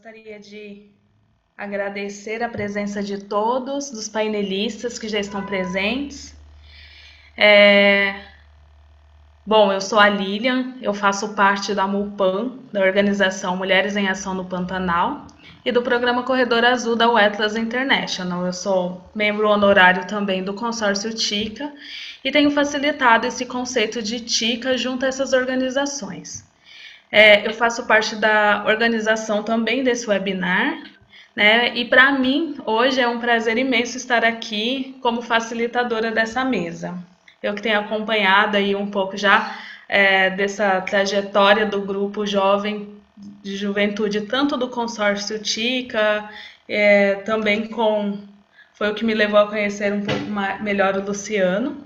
Gostaria de agradecer a presença de todos, dos painelistas que já estão presentes. Bom, eu sou a Lilian, eu faço parte da MUPAN, da organização Mulheres em Ação no Pantanal, e do programa Corredor Azul da Wetlands International. Eu sou membro honorário também do consórcio TICA e tenho facilitado esse conceito de TICA junto a essas organizações. Eu faço parte da organização também desse webinar, né? E para mim, hoje é um prazer imenso estar aqui como facilitadora dessa mesa. Eu que tenho acompanhado aí um pouco já dessa trajetória do grupo jovem de juventude, tanto do consórcio TICA, também foi o que me levou a conhecer um pouco melhor o Luciano,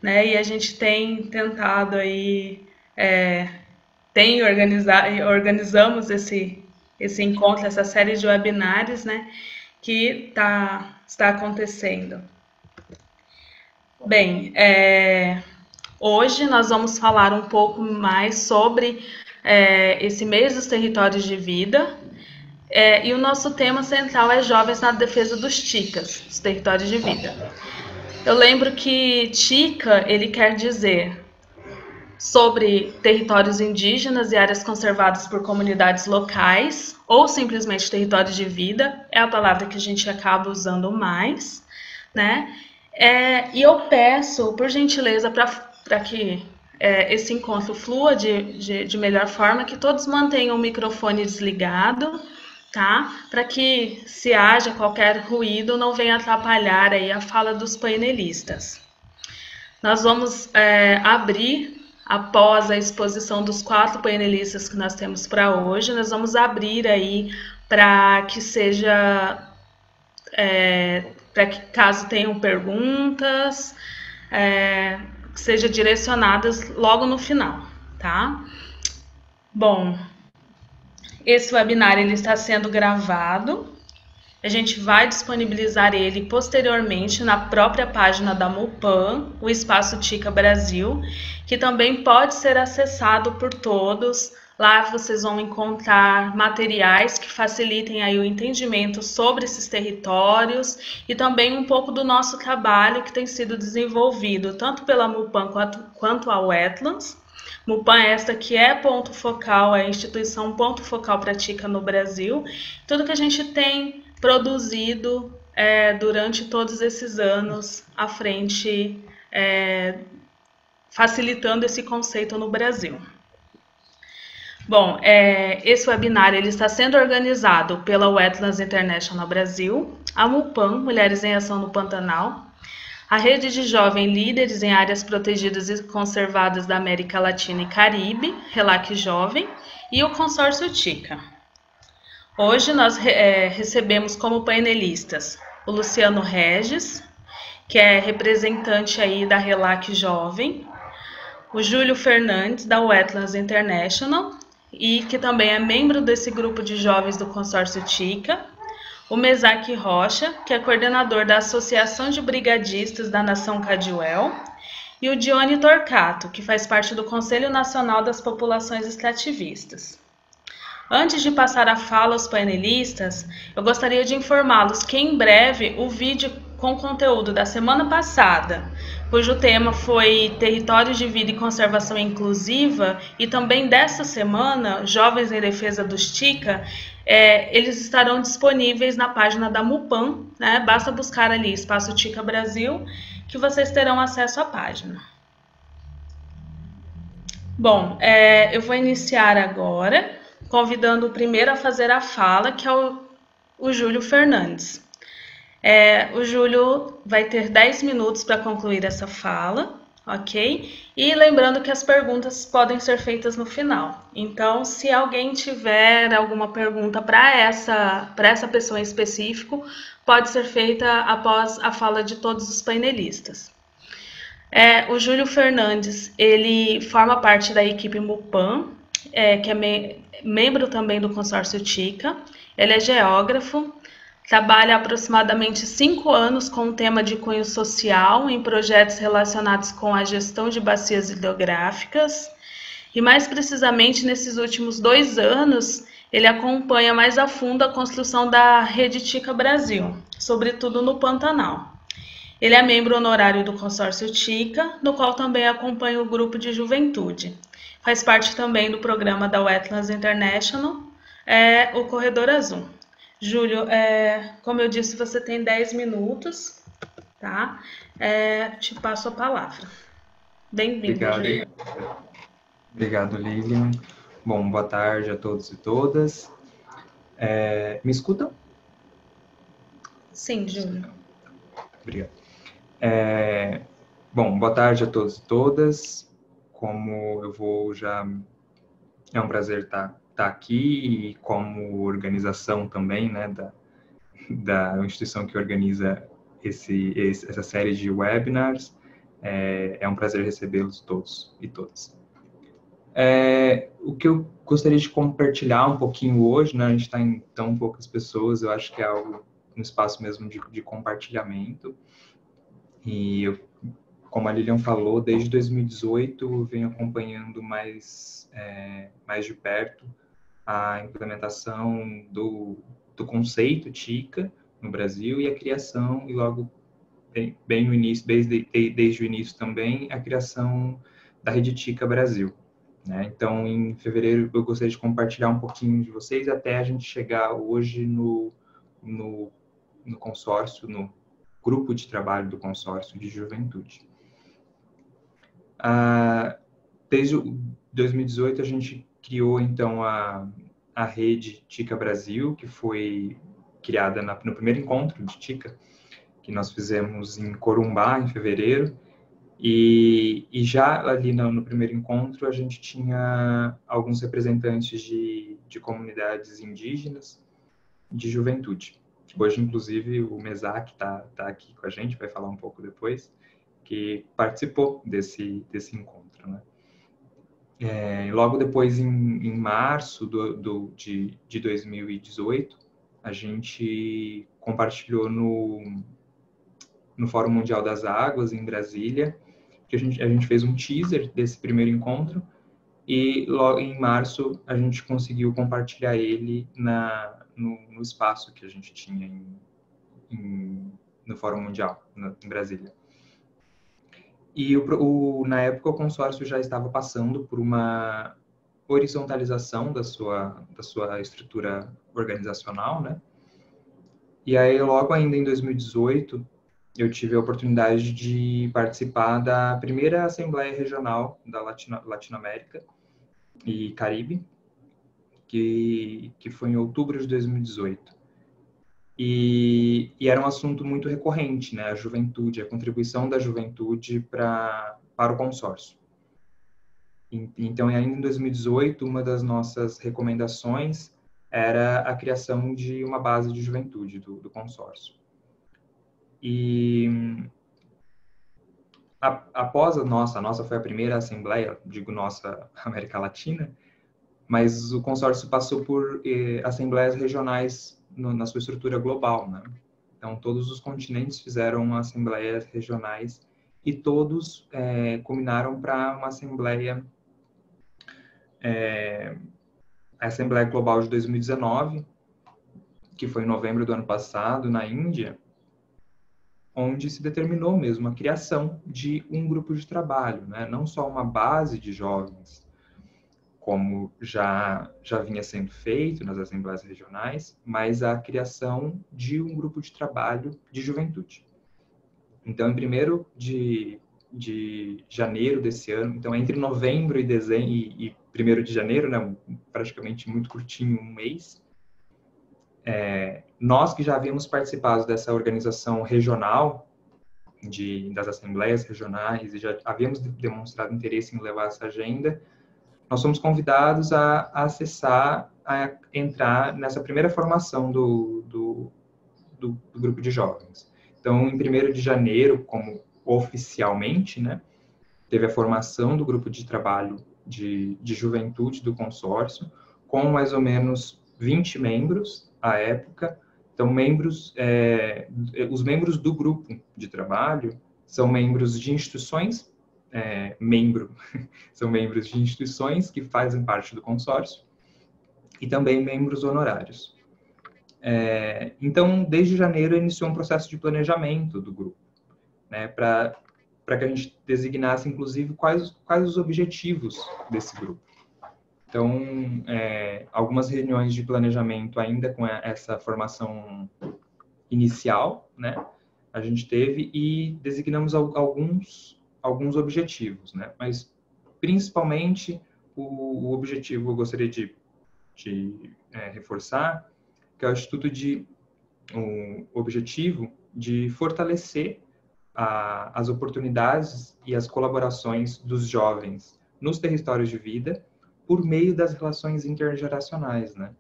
né? E a gente tem tentado aí, organizamos esse encontro, essa série de webinários, né, que está acontecendo. Bem, hoje nós vamos falar um pouco mais sobre esse mês dos territórios de vida, e o nosso tema central é Jovens na Defesa dos TICAs, os territórios de vida. Eu lembro que TICA, ele quer dizer sobre territórios indígenas e áreas conservadas por comunidades locais, ou simplesmente territórios de vida, é a palavra que a gente acaba usando mais, né? E eu peço, por gentileza, para que esse encontro flua de melhor forma, que todos mantenham o microfone desligado, tá? Para que, se haja qualquer ruído, não venha atrapalhar aí a fala dos painelistas. Nós vamos abrir, após a exposição dos 4 painelistas que nós temos para hoje, nós vamos abrir aí para que seja, para que caso tenham perguntas, seja direcionadas logo no final, tá? Bom, esse webinar ele está sendo gravado. A gente vai disponibilizar ele posteriormente na própria página da MUPAN, o Espaço TICA Brasil, que também pode ser acessado por todos. Lá vocês vão encontrar materiais que facilitem aí o entendimento sobre esses territórios e também um pouco do nosso trabalho que tem sido desenvolvido tanto pela MUPAN quanto a Wetlands. MUPAN é esta que é ponto focal, é a instituição ponto focal para a TICA no Brasil. Tudo que a gente tem produzido durante todos esses anos à frente, facilitando esse conceito no Brasil. Bom, esse webinar ele está sendo organizado pela Wetlands International Brasil, a MUPAN, Mulheres em Ação no Pantanal, a Rede de Jovens Líderes em Áreas Protegidas e Conservadas da América Latina e Caribe, RELAC Jovem, e o consórcio TICA. Hoje nós recebemos como painelistas o Luciano Regis, que é representante aí da RELAC Jovem, o Júlio Fernandes, da Wetlands International, e que também é membro desse grupo de jovens do consórcio TICA, o Mesaque Rocha, que é coordenador da Associação de Brigadistas da Nação Cadiuel, e o Dione Torcato, que faz parte do Conselho Nacional das Populações Extrativistas. Antes de passar a fala aos painelistas, eu gostaria de informá-los que em breve o vídeo com conteúdo da semana passada, cujo tema foi Territórios de Vida e Conservação Inclusiva, e também dessa semana, Jovens em Defesa dos TICA, eles estarão disponíveis na página da MUPAN, né? Basta buscar ali Espaço TICA Brasil, que vocês terão acesso à página. Bom, eu vou iniciar agora, convidando o primeiro a fazer a fala, que é o Júlio Fernandes. O Júlio vai ter 10 minutos para concluir essa fala, ok? E lembrando que as perguntas podem ser feitas no final. Então, se alguém tiver alguma pergunta para essa pessoa em específico, pode ser feita após a fala de todos os painelistas. O Júlio Fernandes, ele forma parte da equipe MUPAN, que é membro também do consórcio TICA. Ele é geógrafo, trabalha há aproximadamente 5 anos com o tema de cunho social em projetos relacionados com a gestão de bacias hidrográficas. E mais precisamente, nesses últimos 2 anos, Ele acompanha mais a fundo a construção da Rede Tica Brasil, sobretudo no Pantanal. Ele é membro honorário do consórcio Tica, no qual também acompanha o grupo de juventude. Faz parte também do programa da Wetlands International, o Corredor Azul. Júlio, como eu disse, você tem 10 minutos, tá? Te passo a palavra. Bem-vindo, Júlio. Obrigado, Lilian. Bom, boa tarde a todos e todas. Me escutam? Sim, Júlio. Obrigado. Bom, boa tarde a todos e todas. Como eu vou já... É um prazer estar aqui, e como organização também, né, da instituição que organiza essa série de webinars. É um prazer recebê-los todos e todas. O que eu gostaria de compartilhar um pouquinho hoje, né, a gente está em tão poucas pessoas, eu acho que é algo, um espaço mesmo de compartilhamento. E eu, como a Lilian falou, desde 2018 eu venho acompanhando mais de perto a implementação do conceito Tica no Brasil e a criação, e logo bem no início, desde o início também, a criação da Rede Tica Brasil. Né? Então, em fevereiro, eu gostaria de compartilhar um pouquinho de vocês até a gente chegar hoje no consórcio, no grupo de trabalho do consórcio de juventude. Desde 2018, a gente criou, então, a rede Tica Brasil, que foi criada no primeiro encontro de Tica, que nós fizemos em Corumbá, em fevereiro. E já ali no primeiro encontro, a gente tinha alguns representantes de comunidades indígenas de juventude. Hoje, inclusive, o Mesac tá aqui com a gente, vai falar um pouco depois, que participou desse encontro, né? Logo depois, em março de 2018, a gente compartilhou no Fórum Mundial das Águas, em Brasília, que a gente fez um teaser desse primeiro encontro, e logo em março a gente conseguiu compartilhar ele no espaço que a gente tinha no Fórum Mundial, em Brasília. E na época o consórcio já estava passando por uma horizontalização da sua estrutura organizacional, né? E aí, logo ainda em 2018, eu tive a oportunidade de participar da primeira Assembleia Regional da Latinoamérica e Caribe, que foi em outubro de 2018. E era um assunto muito recorrente, né? A juventude, a contribuição da juventude para o consórcio. Então, ainda em 2018, uma das nossas recomendações era a criação de uma base de juventude do consórcio. E após a nossa foi a primeira assembleia, digo nossa, América Latina, mas o consórcio passou por assembleias regionais na sua estrutura global, né? Então, todos os continentes fizeram assembleias regionais e todos culminaram para uma assembleia, a Assembleia Global de 2019, que foi em novembro do ano passado, na Índia, onde se determinou mesmo a criação de um grupo de trabalho, né? Não só uma base de jovens, como já vinha sendo feito nas assembleias regionais, mas a criação de um grupo de trabalho de juventude. Então, em 1º de janeiro desse ano, então entre novembro e dezembro e 1º de janeiro, né, praticamente muito curtinho, um mês, nós que já havíamos participado dessa organização regional, das assembleias regionais, e já havíamos demonstrado interesse em levar essa agenda, nós fomos convidados a acessar, a entrar nessa primeira formação do grupo de jovens. Então, em 1º de janeiro, como oficialmente, né, teve a formação do grupo de trabalho de juventude do consórcio, com mais ou menos 20 membros à época. Então, os membros do grupo de trabalho são membros de instituições, são membros de instituições que fazem parte do consórcio, e também membros honorários. Então, desde janeiro, iniciou um processo de planejamento do grupo, né, para que a gente designasse, inclusive, quais os objetivos desse grupo. Então, algumas reuniões de planejamento ainda com essa formação inicial, né, a gente teve e designamos alguns objetivos, né, mas principalmente o objetivo eu gostaria de reforçar, que é o objetivo de fortalecer as oportunidades e as colaborações dos jovens nos territórios de vida por meio das relações intergeracionais, né?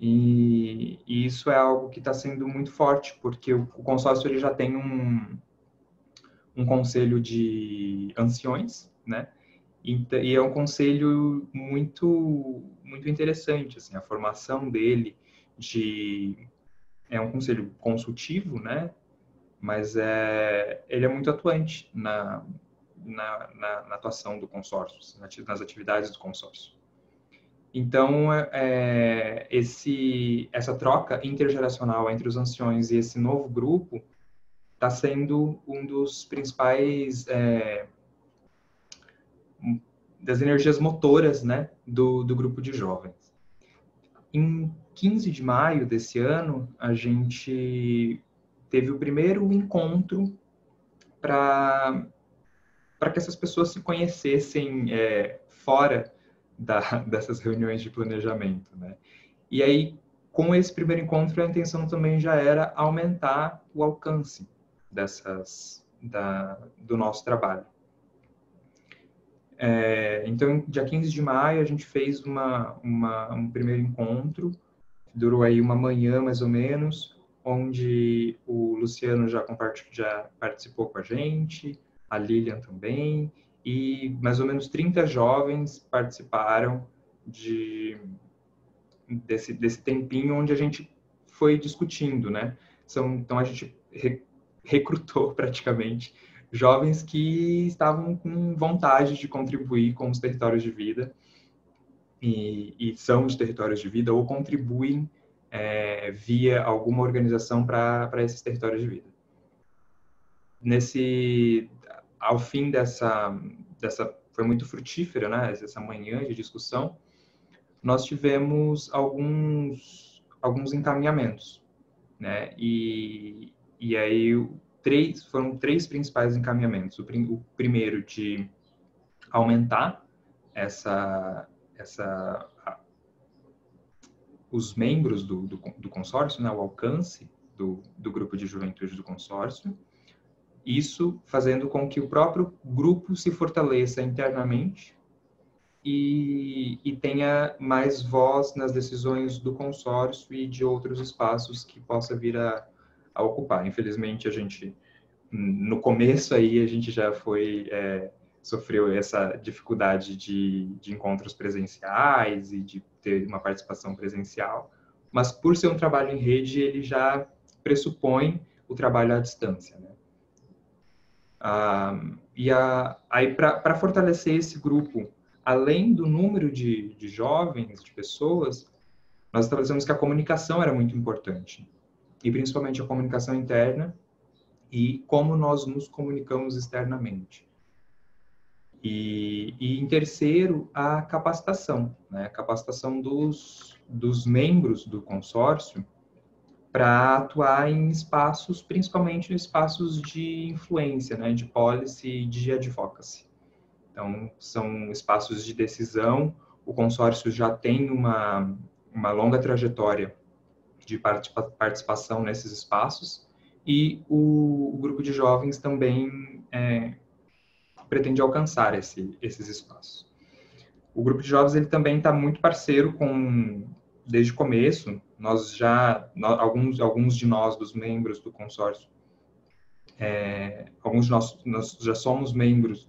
E isso é algo que está sendo muito forte, porque o consórcio ele já tem um conselho de anciões, né? E é um conselho muito interessante, assim, a formação dele é um conselho consultivo, né? Mas ele é muito atuante na atuação do consórcio, nas atividades do consórcio. Então, essa troca intergeracional entre os anciões e esse novo grupo está sendo um dos principais das energias motoras, né, do grupo de jovens. Em 15 de maio desse ano, a gente teve o primeiro encontro para que essas pessoas se conhecessem fora dessas reuniões de planejamento, né? E aí, com esse primeiro encontro, a intenção também já era aumentar o alcance do nosso trabalho. Então, dia 15 de maio, a gente fez um primeiro encontro, durou aí uma manhã, mais ou menos, onde o Luciano já participou com a gente, a Lilian também, e mais ou menos 30 jovens participaram desse tempinho onde a gente foi discutindo, né? Então, a gente recrutou praticamente jovens que estavam com vontade de contribuir com os territórios de vida e são de territórios de vida ou contribuem via alguma organização para esses territórios de vida. Ao fim dessa foi muito frutífera, né? Essa manhã de discussão, nós tivemos alguns encaminhamentos, né? E aí foram três principais encaminhamentos. O primeiro de aumentar os membros do consórcio, né? O alcance do grupo de juventude do consórcio. Isso fazendo com que o próprio grupo se fortaleça internamente e tenha mais voz nas decisões do consórcio e de outros espaços que possa vir a ocupar. Infelizmente, no começo aí, a gente já sofreu essa dificuldade de encontros presenciais e de ter uma participação presencial, mas por ser um trabalho em rede, ele já pressupõe o trabalho à distância, né? Aí, para fortalecer esse grupo, além do número de jovens, de pessoas, nós estabelecemos que a comunicação era muito importante, e principalmente a comunicação interna e como nós nos comunicamos externamente. E em terceiro, a capacitação, né? A capacitação dos membros do consórcio para atuar em espaços, principalmente em espaços de influência, né? De policy e de advocacy. Então, são espaços de decisão. O consórcio já tem uma longa trajetória de participação nesses espaços e o grupo de jovens também pretende alcançar esses espaços. O grupo de jovens ele também está muito parceiro desde o começo. Alguns de nós, dos membros do consórcio, alguns de nós já somos membros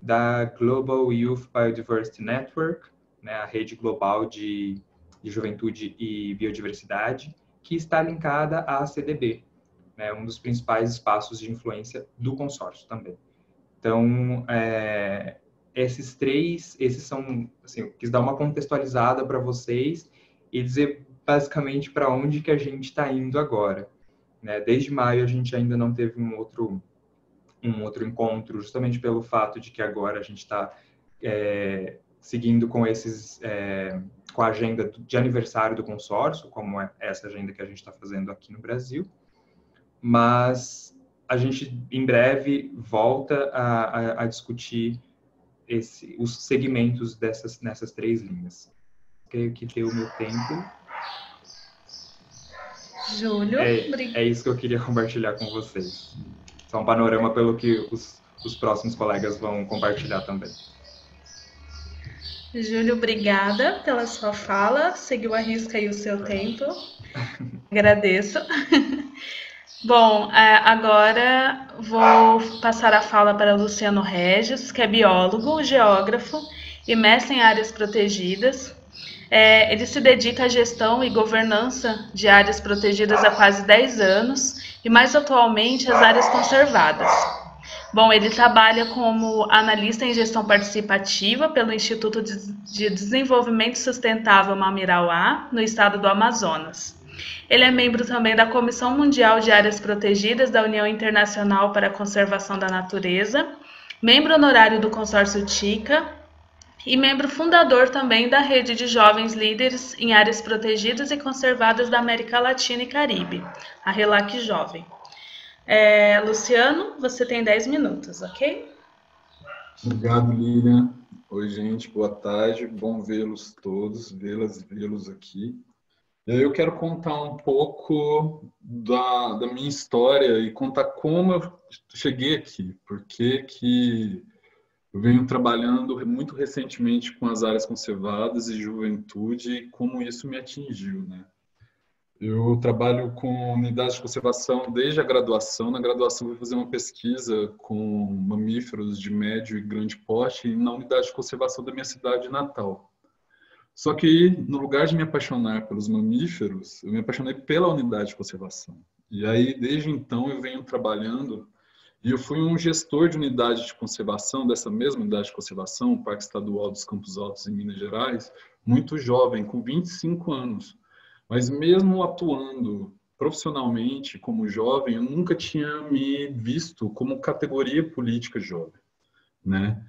da Global Youth Biodiversity Network, né, a rede global de juventude e biodiversidade, que está linkada à CDB, né, um dos principais espaços de influência do consórcio também. Então, esses são, assim, eu quis dar uma contextualizada para vocês e dizer basicamente para onde que a gente está indo agora, né? Desde maio a gente ainda não teve um outro encontro, justamente pelo fato de que agora a gente está seguindo com com a agenda de aniversário do consórcio, como é essa agenda que a gente está fazendo aqui no Brasil, mas a gente em breve volta a discutir os segmentos nessas 3 linhas. Creio que deu o meu tempo. Júlio, é isso que eu queria compartilhar com vocês. Só um panorama pelo que os próximos colegas vão compartilhar também. Júlio, obrigada pela sua fala. Seguiu à risca aí o seu tempo. Agradeço. Bom, agora vou passar a fala para Luciano Regis, que é biólogo, geógrafo e mestre em áreas protegidas. Ele se dedica à gestão e governança de áreas protegidas há quase 10 anos e, mais atualmente, às áreas conservadas. Bom, ele trabalha como analista em gestão participativa pelo Instituto de Desenvolvimento Sustentável Mamirauá, no estado do Amazonas. Ele é membro também da Comissão Mundial de Áreas Protegidas da União Internacional para a Conservação da Natureza, membro honorário do consórcio TICA e membro fundador também da Rede de Jovens Líderes em Áreas Protegidas e Conservadas da América Latina e Caribe, a RELAC Jovem. Luciano, você tem 10 minutos, ok? Obrigado, Lilian. Oi, gente, boa tarde. Bom vê-los todos, vê-los aqui. Eu quero contar um pouco da minha história e contar como eu cheguei aqui, porque que eu venho trabalhando muito recentemente com as áreas conservadas e juventude e como isso me atingiu, né? Eu trabalho com unidades de conservação desde a graduação. Na graduação, eu fui fazer uma pesquisa com mamíferos de médio e grande porte na unidade de conservação da minha cidade natal. Só que, no lugar de me apaixonar pelos mamíferos, eu me apaixonei pela unidade de conservação. E aí, desde então, eu venho trabalhando e eu fui um gestor de unidade de conservação, dessa mesma unidade de conservação, o Parque Estadual dos Campos Altos, em Minas Gerais, muito jovem, com 25 anos. Mas mesmo atuando profissionalmente como jovem, eu nunca tinha me visto como categoria política jovem, né?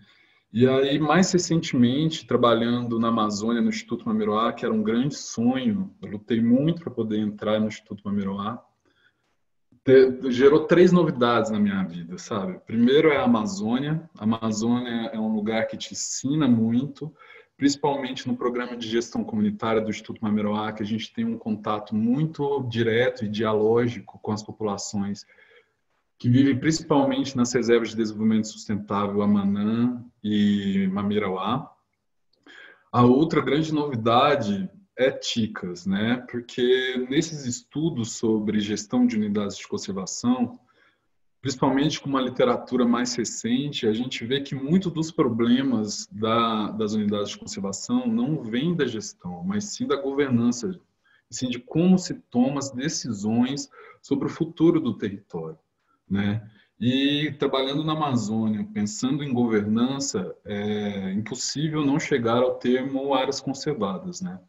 E aí, mais recentemente, trabalhando na Amazônia, no Instituto Mamiroá, que era um grande sonho, eu lutei muito para poder entrar no Instituto Mamiroá, gerou 3 novidades na minha vida, sabe? Primeiro é a Amazônia. A Amazônia é um lugar que te ensina muito, principalmente no programa de gestão comunitária do Instituto Mamiroá, que a gente tem um contato muito direto e dialógico com as populações que vivem principalmente nas reservas de desenvolvimento sustentável Amanã e Mamirauá. A outra grande novidade é TICAS, né? Porque nesses estudos sobre gestão de unidades de conservação, principalmente com uma literatura mais recente, a gente vê que muitos dos problemas das unidades de conservação não vêm da gestão, mas sim da governança, sim de como se tomam as decisões sobre o futuro do território, né? E trabalhando na Amazônia, pensando em governança, é impossível não chegar ao termo áreas conservadas, né?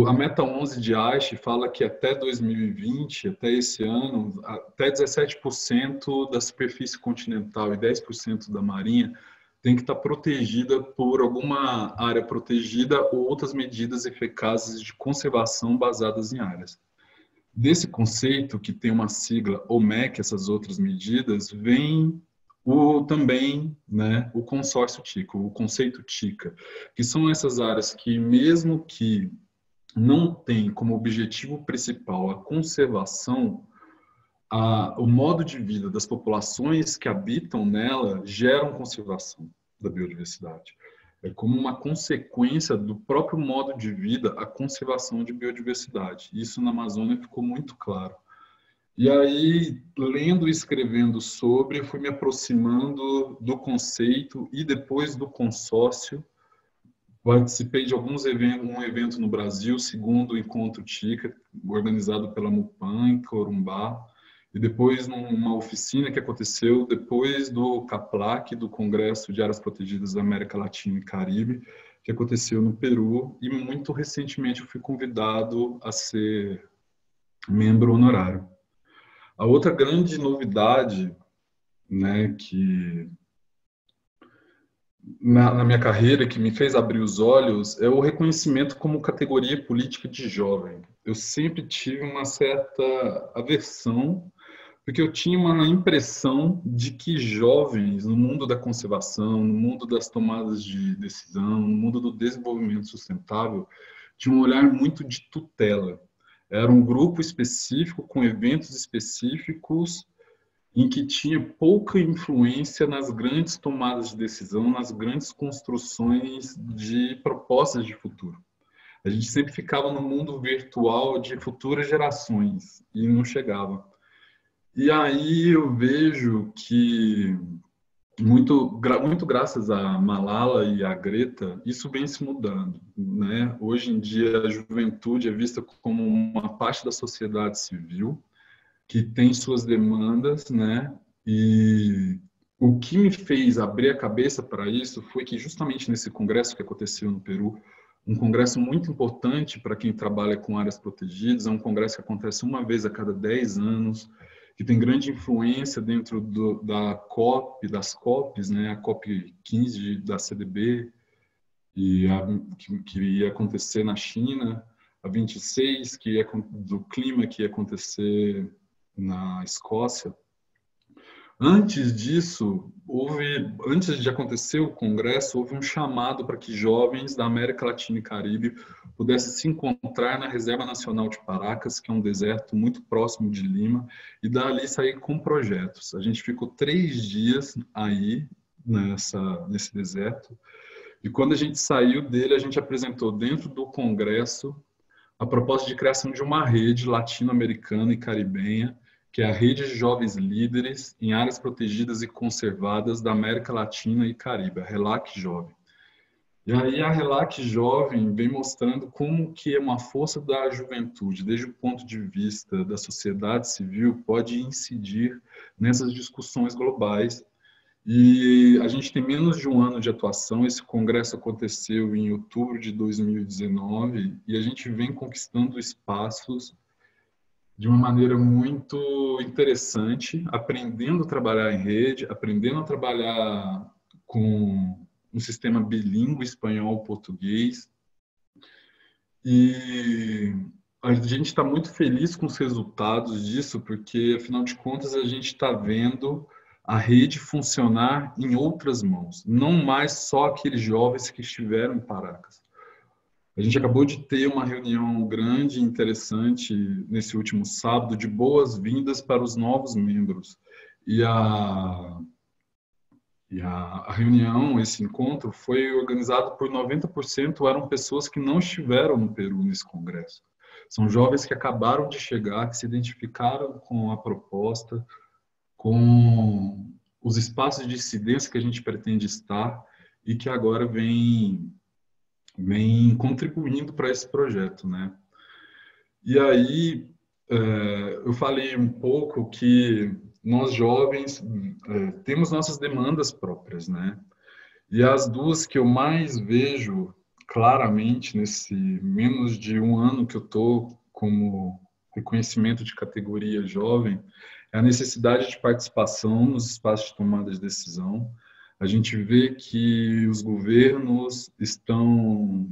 A Meta 11 de Aichi fala que até 2020, até esse ano, até 17% da superfície continental e 10% da marinha tem que estar protegida por alguma área protegida ou outras medidas eficazes de conservação baseadas em áreas. Desse conceito, que tem uma sigla OMEC, essas outras medidas, vem também, né, o consórcio TICA, o conceito TICA, que são essas áreas que, mesmo que não tem como objetivo principal a conservação, o modo de vida das populações que habitam nela geram conservação da biodiversidade. É como uma consequência do próprio modo de vida a conservação de biodiversidade. Isso na Amazônia ficou muito claro. E aí, lendo e escrevendo sobre, fui me aproximando do conceito e depois do consórcio. Participei de um evento no Brasil, segundo o Encontro TICA, organizado pela MUPAN, em Corumbá. e depois numa oficina que aconteceu depois do CAPLAC, do Congresso de Áreas Protegidas da América Latina e Caribe, que aconteceu no Peru, e muito recentemente eu fui convidado a ser membro honorário. A outra grande novidade, né, que na minha carreira, que me fez abrir os olhos, é o reconhecimento como categoria política de jovem. Eu sempre tive uma certa aversão, porque eu tinha uma impressão de que jovens, no mundo da conservação, no mundo das tomadas de decisão, no mundo do desenvolvimento sustentável, tinham um olhar muito de tutela. Era um grupo específico, com eventos específicos, em que tinha pouca influência nas grandes tomadas de decisão, nas grandes construções de propostas de futuro. A gente sempre ficava no mundo virtual de futuras gerações e não chegava. E aí eu vejo que, muito graças a Malala e a Greta, isso vem se mudando, né? Hoje em dia a juventude é vista como uma parte da sociedade civil, que tem suas demandas, né? E o que me fez abrir a cabeça para isso foi que justamente nesse congresso que aconteceu no Peru, um congresso muito importante para quem trabalha com áreas protegidas, é um congresso que acontece uma vez a cada 10 anos, que tem grande influência dentro das COPs, né? A COP 15 da CDB, que ia acontecer na China, a 26, que é do clima, que ia acontecer na Escócia. Antes disso, antes de acontecer o congresso, houve um chamado para que jovens da América Latina e Caribe pudessem se encontrar na Reserva Nacional de Paracas, que é um deserto muito próximo de Lima, e dali sair com projetos. A gente ficou 3 dias aí nesse deserto, e quando a gente saiu dele, a gente apresentou dentro do congresso a proposta de criação de uma rede latino-americana e caribenha, que é a Rede de Jovens Líderes em Áreas Protegidas e Conservadas da América Latina e Caribe, a RELAC Jovem. E aí a RELAC Jovem vem mostrando como que uma força da juventude, desde o ponto de vista da sociedade civil, pode incidir nessas discussões globais. E a gente tem menos de um ano de atuação, esse congresso aconteceu em outubro de 2019, e a gente vem conquistando espaços de uma maneira muito interessante, aprendendo a trabalhar em rede, aprendendo a trabalhar com um sistema bilíngue, espanhol-português. E a gente está muito feliz com os resultados disso, porque, afinal de contas, a gente está vendo a rede funcionar em outras mãos, não mais só aqueles jovens que estiveram em Paracas. A gente acabou de ter uma reunião grande e interessante nesse último sábado de boas-vindas para os novos membros. E a reunião, esse encontro, foi organizado por 90%, eram pessoas que não estiveram no Peru nesse congresso. São jovens que acabaram de chegar, que se identificaram com a proposta, com os espaços de incidência que a gente pretende estar e que agora vem contribuindo para esse projeto, né? E aí, eu falei um pouco que nós jovens temos nossas demandas próprias, né? E as duas que eu mais vejo claramente nesse menos de um ano que eu estou como reconhecimento de categoria jovem é a necessidade de participação nos espaços de tomada de decisão. A gente vê que os governos estão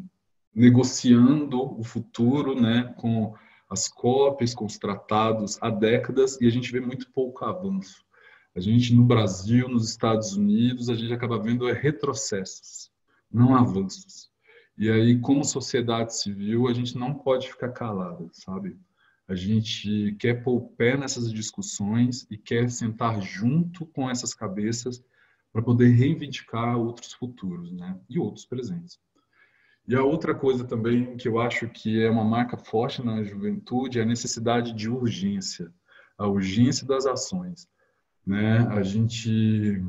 negociando o futuro, né, com as COPs, com os tratados há décadas, e a gente vê muito pouco avanço. A gente, no Brasil, nos Estados Unidos, a gente acaba vendo retrocessos, não avanços. E aí, como sociedade civil, a gente não pode ficar calado, sabe? A gente quer pôr o pé nessas discussões e quer sentar junto com essas cabeças para poder reivindicar outros futuros, né? E outros presentes. E a outra coisa também que eu acho que é uma marca forte na juventude é a necessidade de urgência, a urgência das ações, né? A gente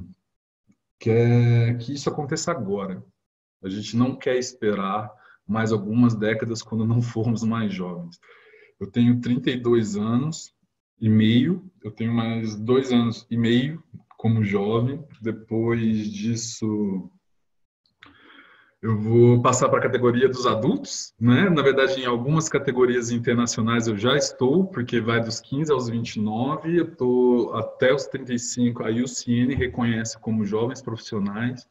quer que isso aconteça agora. A gente não quer esperar mais algumas décadas quando não formos mais jovens. Eu tenho 32 anos e meio. Eu tenho mais 2 anos e meio como jovem. Depois disso, eu vou passar para a categoria dos adultos, né? Na verdade, em algumas categorias internacionais eu já estou, porque vai dos 15 aos 29, eu estou até os 35, a UCN reconhece como jovens profissionais.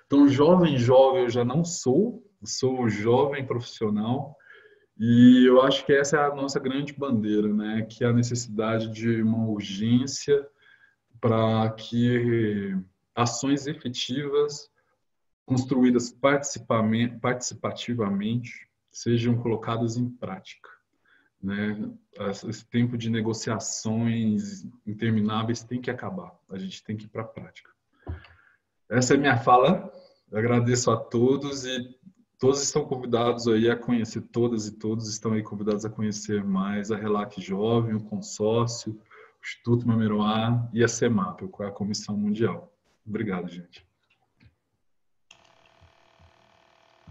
Então, jovem, jovem eu já não sou jovem profissional, e eu acho que essa é a nossa grande bandeira, né? Que é a necessidade de uma urgência para que ações efetivas construídas participativamente sejam colocadas em prática, né? Esse tempo de negociações intermináveis tem que acabar. A gente tem que ir para a prática. Essa é a minha fala. Eu agradeço a todos e todos estão convidados aí a conhecer, todas e todos estão aí convidados a conhecer mais a Relac Jovem, o consórcio, o Instituto Mameroá e a CEMAP, que é a Comissão Mundial. Obrigado, gente.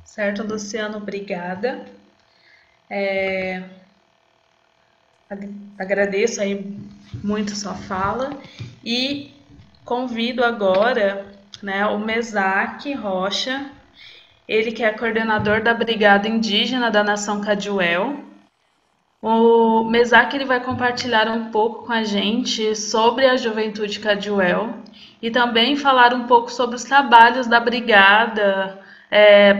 Certo, Luciano, obrigada. Agradeço aí muito sua fala e convido agora, né, o Mesaque Rocha, ele que é coordenador da Brigada Indígena da Nação Caduel. O Mesaque ele vai compartilhar um pouco com a gente sobre a Juventude Caduel e também falar um pouco sobre os trabalhos da Brigada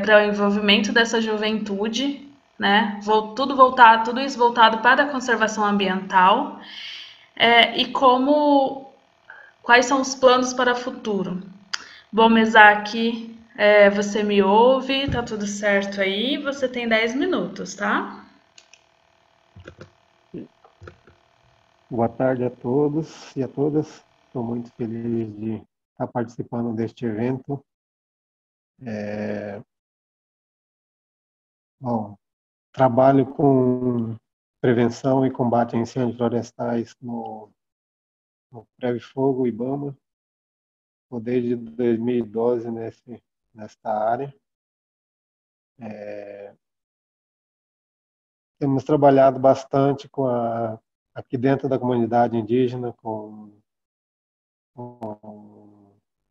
para o envolvimento dessa juventude, né? Tudo isso voltado para a conservação ambiental e quais são os planos para o futuro. Bom, Mesaque, você me ouve? Tá tudo certo aí? Você tem 10 minutos, tá? Boa tarde a todos e a todas. Estou muito feliz de estar participando deste evento. Bom, trabalho com prevenção e combate a incêndios florestais no Preve Fogo IBAMA. Estou desde 2012 nesta área. Temos trabalhado bastante aqui dentro da comunidade indígena com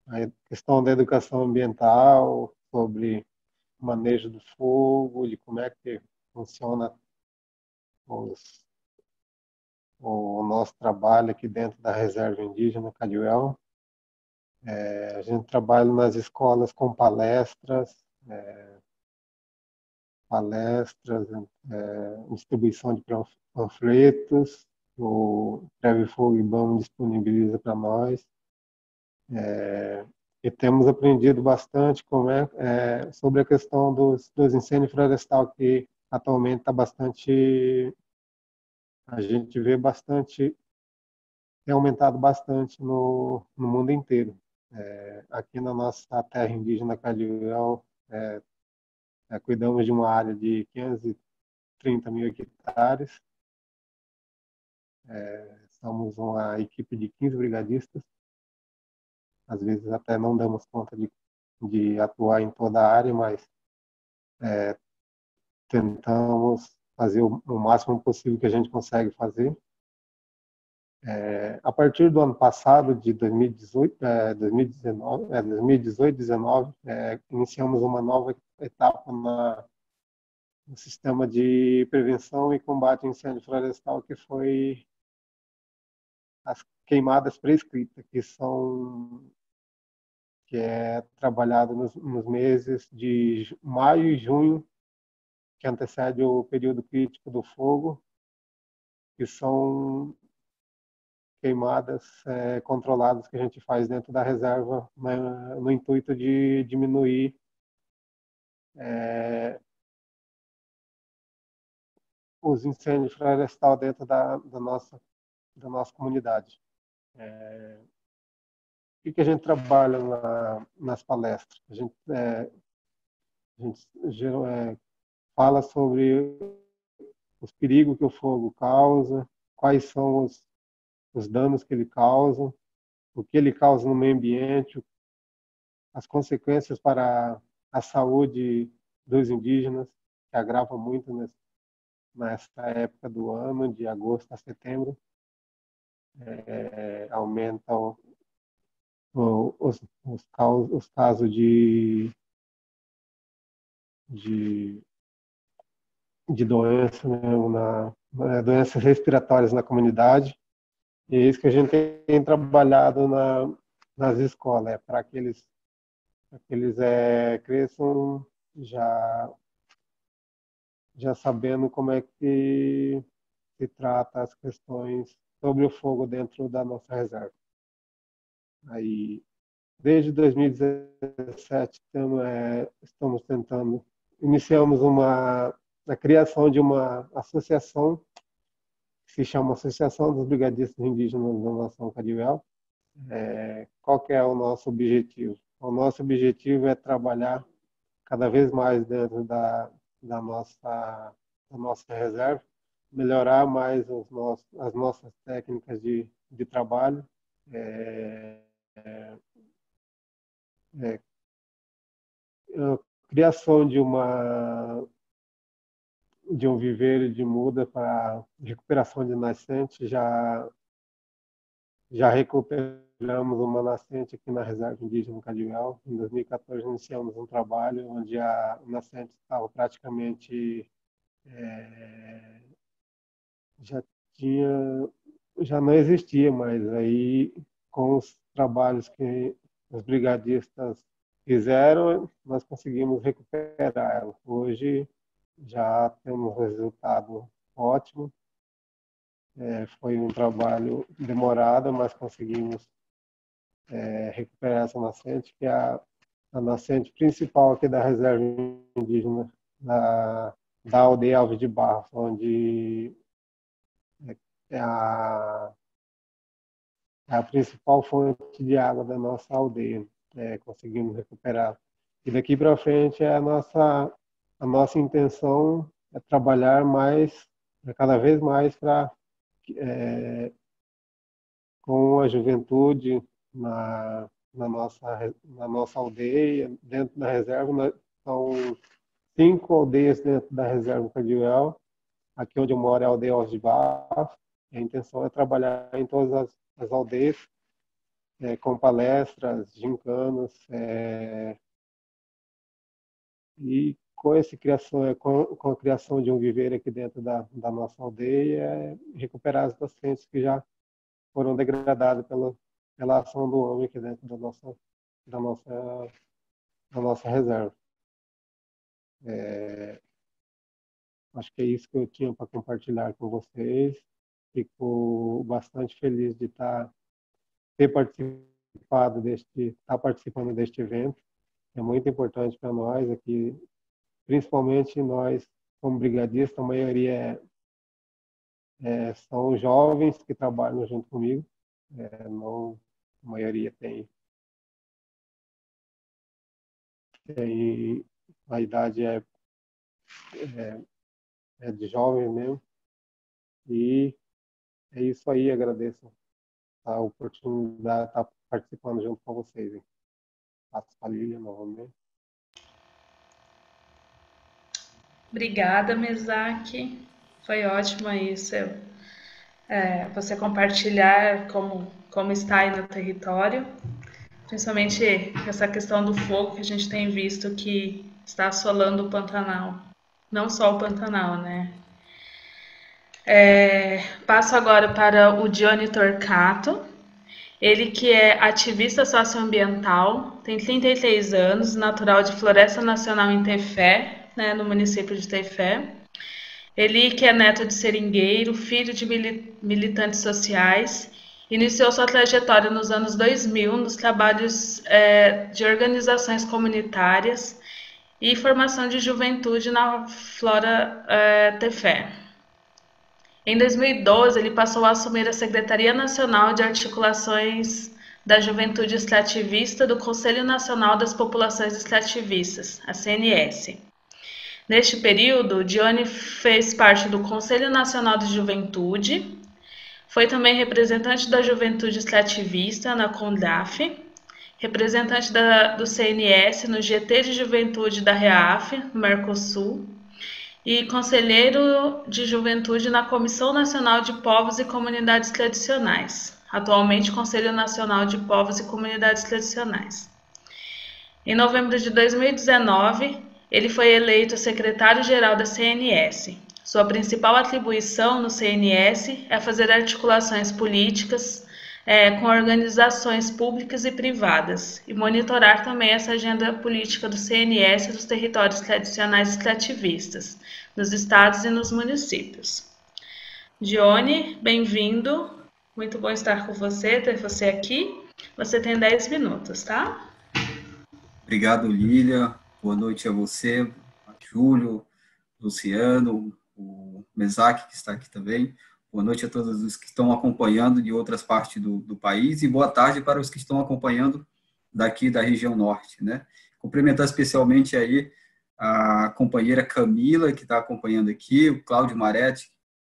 a questão da educação ambiental, sobre o manejo do fogo, de como é que funciona o nosso trabalho aqui dentro da Reserva Indígena Caduel. A gente trabalha nas escolas com distribuição de panfletos, o Preve Fogo IBAMA disponibiliza para nós. E temos aprendido bastante sobre a questão dos incêndios florestais, que atualmente está bastante, a gente vê bastante, tem aumentado bastante no mundo inteiro. Aqui na nossa terra indígena Caduel, cuidamos de uma área de 530 mil hectares. Somos uma equipe de 15 brigadistas. Às vezes até não damos conta de atuar em toda a área, mas tentamos fazer o máximo possível que a gente consegue fazer. A partir do ano passado, de 2018, 2019, iniciamos uma nova etapa no sistema de prevenção e combate ao incêndio florestal, que foi as queimadas prescritas, que é trabalhado nos meses de maio e junho, que antecede o período crítico do fogo, que são queimadas controladas que a gente faz dentro da reserva, né, no intuito de diminuir os incêndios florestais dentro da nossa comunidade. O que a gente trabalha nas palestras? A gente fala sobre os perigos que o fogo causa, quais são os danos que ele causa, o que ele causa no meio ambiente, as consequências para a saúde dos indígenas, que agrava muito nessa época do ano, de agosto a setembro. aumentam os casos de doença, né, doenças respiratórias na comunidade. E é isso que a gente tem trabalhado nas escolas, para que eles cresçam já sabendo como é que se trata as questões sobre o fogo dentro da nossa reserva. Aí, desde 2017, estamos tentando, iniciamos a criação de uma associação que se chama Associação dos Brigadistas Indígenas da Nação Cadivel. Qual que é o nosso objetivo? O nosso objetivo é trabalhar cada vez mais dentro da nossa reserva, melhorar mais as nossas técnicas de trabalho, a criação de um viveiro de muda para recuperação de nascentes. Já recuperamos uma nascente aqui na Reserva Indígena Cadivel. Em 2014 iniciamos um trabalho onde a nascente estava praticamente já não existia mais. Aí, com os trabalhos que os brigadistas fizeram, nós conseguimos recuperar ela. Hoje já temos um resultado ótimo. Foi um trabalho demorado, mas conseguimos recuperar essa nascente, que é a nascente principal aqui da Reserva Indígena, da aldeia Alves de Barros, onde é a principal fonte de água da nossa aldeia. Conseguimos recuperar. E daqui para frente a nossa intenção é trabalhar mais, cada vez mais com a juventude na nossa aldeia, dentro da reserva. São 5 aldeias dentro da reserva Cadivel. Aqui onde eu moro é a aldeia Alves de Barros. A intenção é trabalhar em todas as aldeias, com palestras, gincanas, e com a criação de um viveiro aqui dentro da nossa aldeia, recuperar as nascentes que já foram degradadas pela ação do homem aqui dentro da nossa reserva. Acho que é isso que eu tinha para compartilhar com vocês. Fico bastante feliz de estar participando deste evento. É muito importante para nós aqui, principalmente nós como brigadistas. A maioria são jovens que trabalham junto comigo. Não, a maioria tem a idade é de jovem mesmo. E é isso aí. Agradeço a oportunidade de estar participando junto com vocês, hein? Passo para a Lília novamente. Obrigada, Mesaque. Foi ótimo isso. Você compartilhar como está aí no território, principalmente essa questão do fogo que a gente tem visto que está assolando o Pantanal. Não só o Pantanal, né? Passo agora para o Dione Torcato. Ele que é ativista socioambiental, tem 33 anos, natural de Floresta Nacional em Tefé, né, no município de Tefé. Ele que é neto de seringueiro, filho de militantes sociais, iniciou sua trajetória nos anos 2000 nos trabalhos de organizações comunitárias e formação de juventude na Flora Tefé. Em 2012, ele passou a assumir a Secretaria Nacional de Articulações da Juventude Extrativista do Conselho Nacional das Populações Extrativistas, a CNS. Neste período, Dione fez parte do Conselho Nacional de Juventude, foi também representante da Juventude Extrativista na CONDAF, representante do CNS no GT de Juventude da REAF, no Mercosul, e conselheiro de juventude na Comissão Nacional de Povos e Comunidades Tradicionais, atualmente Conselho Nacional de Povos e Comunidades Tradicionais. Em novembro de 2019, ele foi eleito secretário-geral da CNS. Sua principal atribuição no CNS é fazer articulações políticas com organizações públicas e privadas e monitorar também essa agenda política do CNS dos territórios tradicionais extrativistas, nos estados e nos municípios. Dione, bem-vindo. Muito bom estar com você, ter você aqui. Você tem 10 minutos, tá? Obrigado, Lília. Boa noite a você, a Júlio, Luciano, o Mesaque, que está aqui também. Boa noite a todos os que estão acompanhando de outras partes do país e boa tarde para os que estão acompanhando daqui da região norte, né? Cumprimentar especialmente aí a companheira Camila, que está acompanhando aqui, o Cláudio Maretti,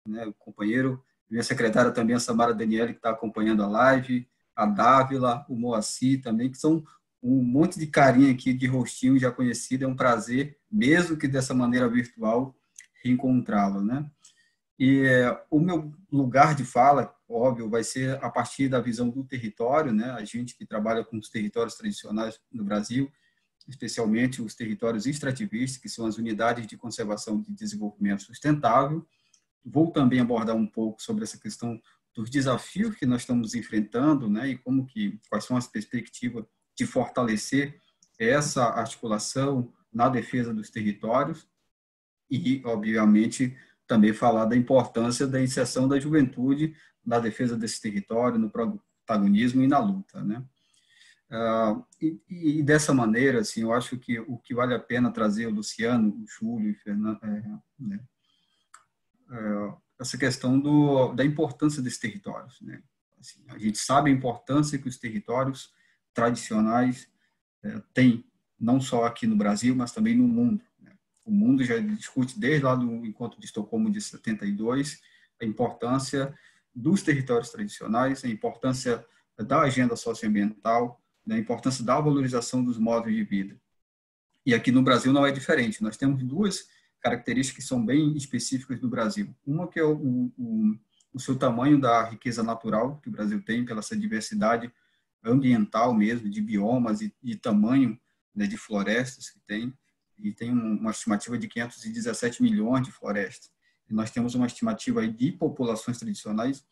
né, o companheiro, minha secretária também, a Samara Daniele, que está acompanhando a live, a Dávila, o Moacir também, que são um monte de carinha aqui, de rostinho já conhecido. É um prazer, mesmo que dessa maneira virtual, reencontrá-lo, né? E o meu lugar de fala, óbvio, vai ser a partir da visão do território, né? A gente que trabalha com os territórios tradicionais no Brasil, especialmente os territórios extrativistas, que são as unidades de conservação e desenvolvimento sustentável. Vou também abordar um pouco sobre essa questão dos desafios que nós estamos enfrentando, né? E quais são as perspectivas de fortalecer essa articulação na defesa dos territórios e, obviamente, também falar da importância da inserção da juventude na defesa desse território, no protagonismo e na luta, né? E dessa maneira, assim, eu acho que o que vale a pena trazer o Luciano, o Júlio e o Fernando, né? Essa questão da importância desses territórios, né? Assim, a gente sabe a importância que os territórios tradicionais têm, não só aqui no Brasil, mas também no mundo. O mundo já discute desde lá do Encontro de Estocolmo de 72 a importância dos territórios tradicionais, a importância da agenda socioambiental, a importância da valorização dos modos de vida. E aqui no Brasil não é diferente. Nós temos duas características que são bem específicas do Brasil. Uma que é o seu tamanho da riqueza natural que o Brasil tem, pela sua diversidade ambiental mesmo, de biomas e tamanho, né, de florestas que tem. E tem uma estimativa de 517 milhões de florestas. E nós temos uma estimativa aí de populações tradicionais,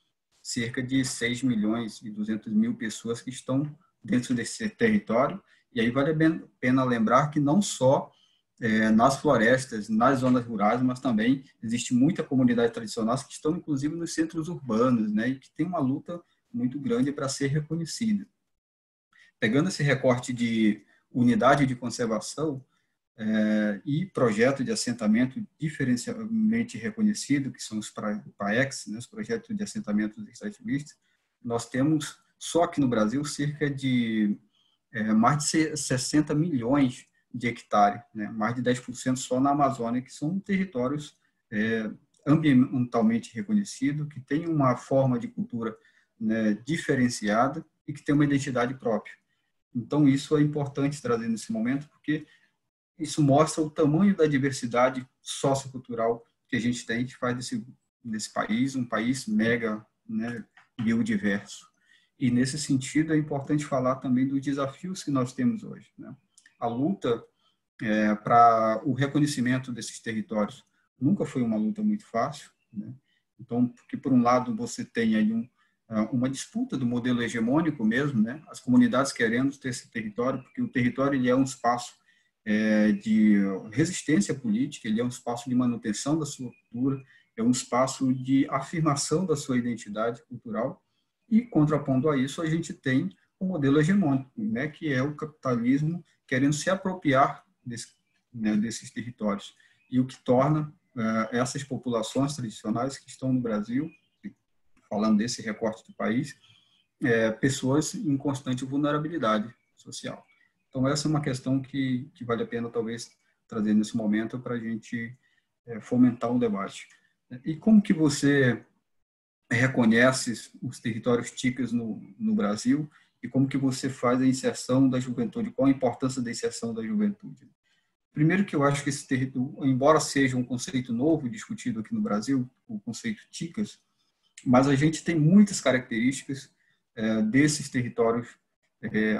cerca de 6 milhões e 200 mil pessoas que estão dentro desse território. E aí vale a pena lembrar que não só nas florestas, nas zonas rurais, mas também existe muita comunidade tradicional que estão, inclusive, nos centros urbanos, né, e que tem uma luta muito grande para ser reconhecida. Pegando esse recorte de unidade de conservação, e projeto de assentamento diferencialmente reconhecido, que são os PAEX, né, os projetos de assentamentos extrativistas, nós temos, só aqui no Brasil, cerca de mais de 60 milhões de hectares, né, mais de 10% só na Amazônia, que são territórios ambientalmente reconhecidos, que têm uma forma de cultura, né, diferenciada e que tem uma identidade própria. Então, isso é importante trazer nesse momento, porque isso mostra o tamanho da diversidade sociocultural que a gente tem, que faz desse país um país mega, né, biodiverso. E, nesse sentido, é importante falar também dos desafios que nós temos hoje, né? A luta para o reconhecimento desses territórios nunca foi uma luta muito fácil, né? Então, porque, por um lado, você tem aí uma disputa do modelo hegemônico mesmo, né? As comunidades querendo ter esse território, porque o território ele é um espaço de resistência política, ele é um espaço de manutenção da sua cultura, é um espaço de afirmação da sua identidade cultural, e, contrapondo a isso, a gente tem o modelo hegemônico, né, que é o capitalismo querendo se apropriar desses territórios, e o que torna essas populações tradicionais que estão no Brasil, falando desse recorte do país, pessoas em constante vulnerabilidade social. Então, essa é uma questão que vale a pena, talvez, trazer nesse momento para a gente fomentar um debate. E como que você reconhece os territórios TICAs no Brasil e como que você faz a inserção da juventude? Qual a importância da inserção da juventude? Primeiro que eu acho que esse território, embora seja um conceito novo discutido aqui no Brasil, o conceito TICAS, mas a gente tem muitas características desses territórios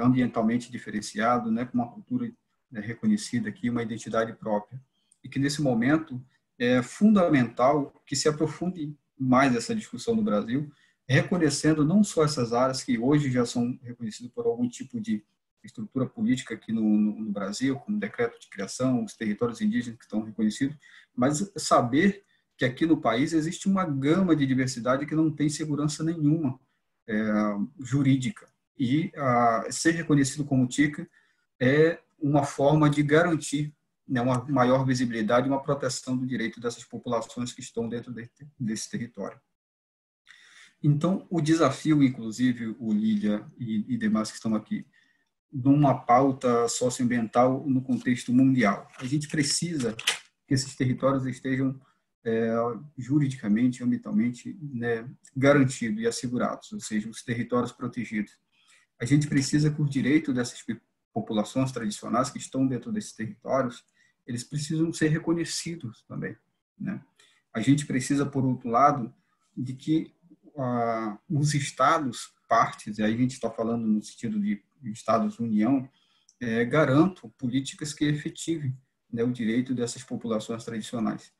ambientalmente diferenciados, né, com uma cultura reconhecida aqui, uma identidade própria. E que, nesse momento, é fundamental que se aprofunde mais essa discussão no Brasil, reconhecendo não só essas áreas que hoje já são reconhecidas por algum tipo de estrutura política aqui no Brasil, como decreto de criação, os territórios indígenas que estão reconhecidos, mas saber que aqui no país existe uma gama de diversidade que não tem segurança nenhuma jurídica. E ser reconhecido como TICA é uma forma de garantir, né, uma maior visibilidade e uma proteção do direito dessas populações que estão dentro desse território. Então, o desafio, inclusive, o Lília e demais que estão aqui, numa pauta socioambiental no contexto mundial. A gente precisa que esses territórios estejam juridicamente, ambientalmente, né, garantidos e assegurados, ou seja, os territórios protegidos. A gente precisa que o direito dessas populações tradicionais que estão dentro desses territórios, eles precisam ser reconhecidos também, né? A gente precisa, por outro lado, de que os estados, partes, e aí a gente está falando no sentido de Estados-União, garantam políticas que efetivem, né, o direito dessas populações tradicionais.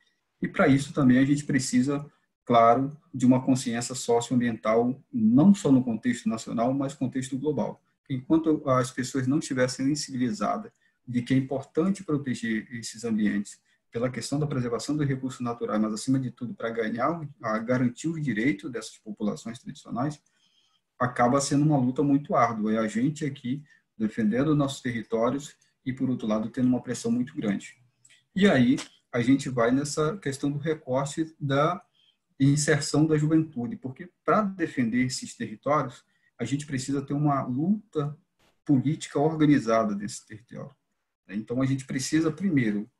E, para isso, também a gente precisa, claro, de uma consciência socioambiental, não só no contexto nacional, mas no contexto global. Enquanto as pessoas não estiverem sensibilizadas de que é importante proteger esses ambientes pela questão da preservação dos recursos naturais, mas, acima de tudo, para garantir o direito dessas populações tradicionais, acaba sendo uma luta muito árdua. É a gente aqui defendendo nossos territórios e, por outro lado, tendo uma pressão muito grande. E aí a gente vai nessa questão do recorte da inserção da juventude, porque para defender esses territórios, a gente precisa ter uma luta política organizada desse território. Então, a gente precisa, primeiro,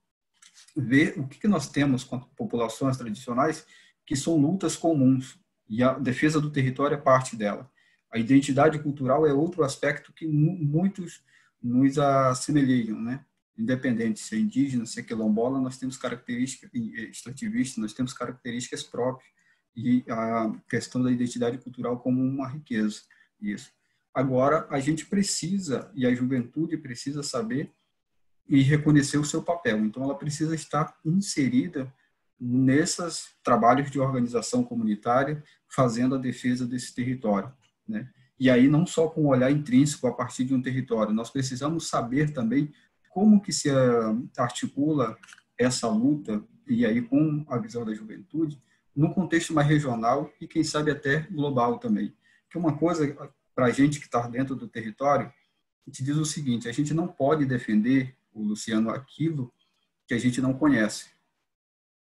ver o que nós temos com populações tradicionais, que são lutas comuns, e a defesa do território é parte dela. A identidade cultural é outro aspecto que muitos nos assemelham, né? Independente se é indígena, se é quilombola, nós temos características extrativistas, nós temos características próprias, e a questão da identidade cultural como uma riqueza. Isso. Agora, a gente precisa, e a juventude precisa saber e reconhecer o seu papel. Então, ela precisa estar inserida nesses trabalhos de organização comunitária, fazendo a defesa desse território, né? E aí, não só com um olhar intrínseco a partir de um território, nós precisamos saber também como que se articula essa luta, e aí com a visão da juventude, no contexto mais regional e, quem sabe, até global também. Que uma coisa, para a gente que está dentro do território, a gente diz o seguinte: a gente não pode defender, o Luciano, aquilo que a gente não conhece.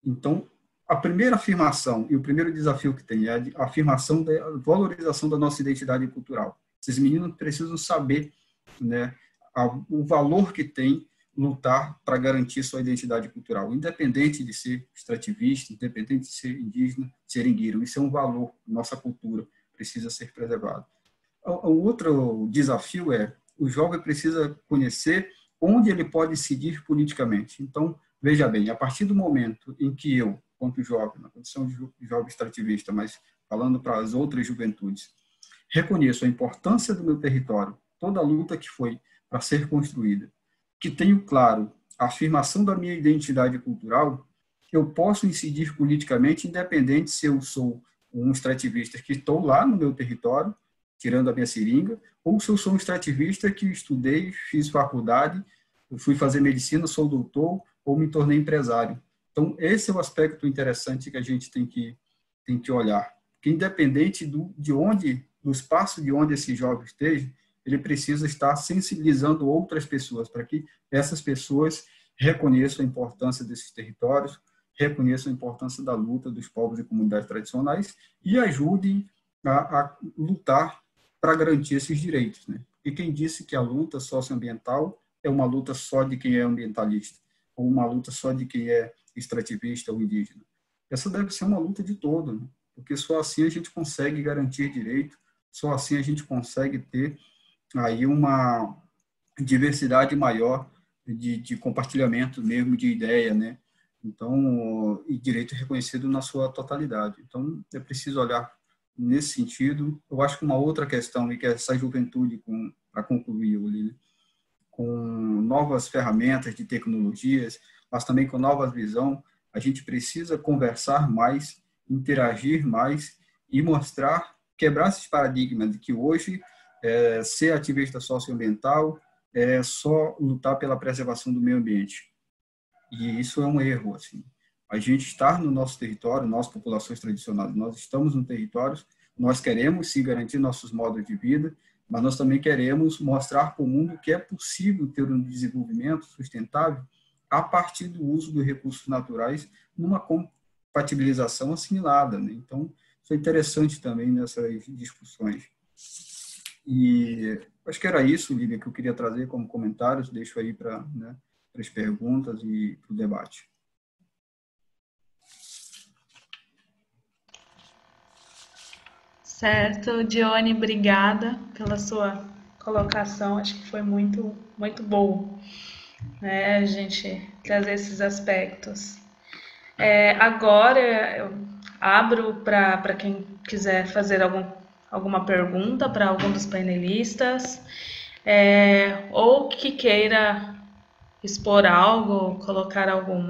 Então, a primeira afirmação e o primeiro desafio que tem é a afirmação da valorização da nossa identidade cultural. Esses meninos precisam saber, né, o valor que tem lutar para garantir sua identidade cultural, independente de ser extrativista, independente de ser indígena, seringueiro. Isso é um valor, nossa cultura precisa ser preservada. O outro desafio é o jovem precisa conhecer onde ele pode incidir politicamente. Então, veja bem, a partir do momento em que eu, quanto jovem, na condição de jovem extrativista, mas falando para as outras juventudes, reconheço a importância do meu território, toda a luta que foi para ser construída, que tenho claro a afirmação da minha identidade cultural, eu posso incidir politicamente, independente se eu sou um extrativista que estou lá no meu território, tirando a minha seringa, ou se eu sou um extrativista que estudei, fiz faculdade, fui fazer medicina, sou doutor, ou me tornei empresário. Então, esse é o aspecto interessante que a gente tem que olhar. Que independente do espaço de onde esse jovem esteja, ele precisa estar sensibilizando outras pessoas, para que essas pessoas reconheçam a importância desses territórios, reconheçam a importância da luta dos povos e comunidades tradicionais e ajudem a lutar para garantir esses direitos, né? E quem disse que a luta socioambiental é uma luta só de quem é ambientalista, ou uma luta só de quem é extrativista ou indígena? Essa deve ser uma luta de todo, né? Porque só assim a gente consegue garantir direito, só assim a gente consegue ter aí uma diversidade maior de compartilhamento mesmo de ideia, né? Então, e direito reconhecido na sua totalidade. Então, é preciso olhar nesse sentido. Eu acho que uma outra questão, e que é essa juventude, para concluir, Olívia, com novas ferramentas de tecnologias, mas também com nova visão, a gente precisa conversar mais, interagir mais e mostrar, quebrar esses paradigmas de que hoje ser ativista socioambiental é só lutar pela preservação do meio ambiente. E isso é um erro, assim. A gente está no nosso território, nós, populações tradicionais, nós estamos no território, nós queremos sim garantir nossos modos de vida, mas nós também queremos mostrar para o mundo que é possível ter um desenvolvimento sustentável a partir do uso dos recursos naturais numa compatibilização assimilada, né? Então, isso é interessante também nessas discussões. E acho que era isso, Lívia, que eu queria trazer como comentários, deixo aí para as perguntas e para o debate. Certo, Dione, obrigada pela sua colocação, acho que foi muito, muito boa, né, a gente trazer esses aspectos. Agora eu abro para quem quiser fazer alguma pergunta para algum dos painelistas, ou que queira expor algo, colocar algo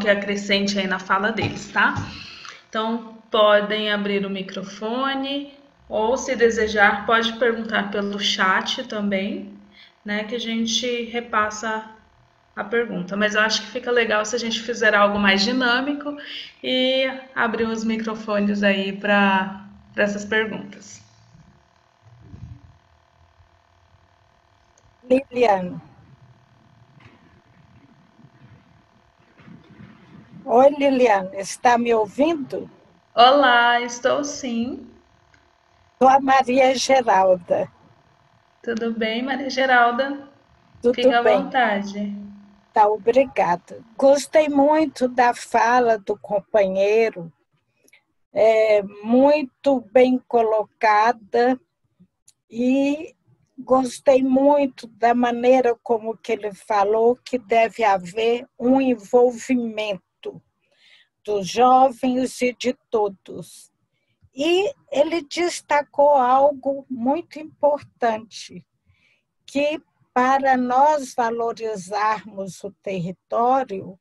que acrescente aí na fala deles, tá? Então, podem abrir o microfone, ou se desejar, pode perguntar pelo chat também, né, que a gente repassa a pergunta. Mas eu acho que fica legal se a gente fizer algo mais dinâmico e abrir os microfones aí para essas perguntas. Liliana. Oi, Liliana, está me ouvindo? Olá, estou sim. Sou a Maria Geralda. Tudo bem, Maria Geralda? Tudo Fica bem. à vontade. Tá, obrigada. Gostei muito da fala do companheiro, muito bem colocada, e gostei muito da maneira como que ele falou que deve haver um envolvimento dos jovens e de todos. E ele destacou algo muito importante, que para nós valorizarmos o território,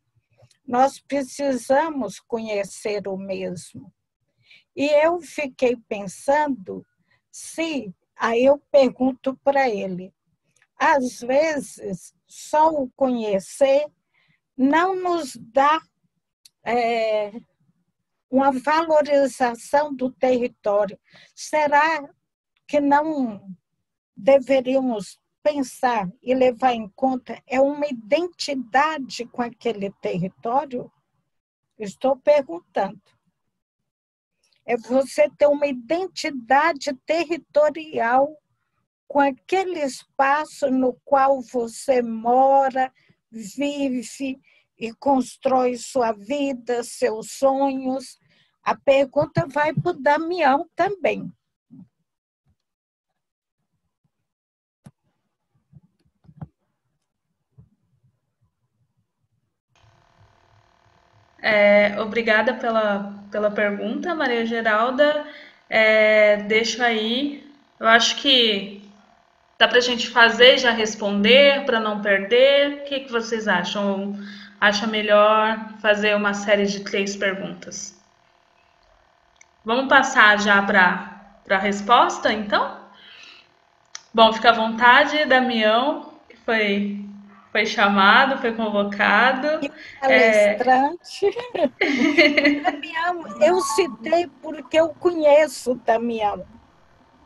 nós precisamos conhecer o mesmo. E eu fiquei pensando aí eu pergunto para ele, às vezes, só o conhecer não nos dá uma valorização do território. Será que não deveríamos pensar e levar em conta uma identidade com aquele território? Estou perguntando. É você ter uma identidade territorial com aquele espaço no qual você mora, vive e constrói sua vida, seus sonhos. A pergunta vai para o Damião também. Obrigada pela pergunta, Maria Geralda. Deixo aí. Eu acho que dá para a gente fazer e já responder para não perder. O que vocês acham? Acha melhor fazer uma série de 3 perguntas? Vamos passar já para a resposta, então? Bom, fica à vontade, Damião, que foi chamado, foi convocado. Palestrante. Damião, eu citei porque eu conheço o Damião.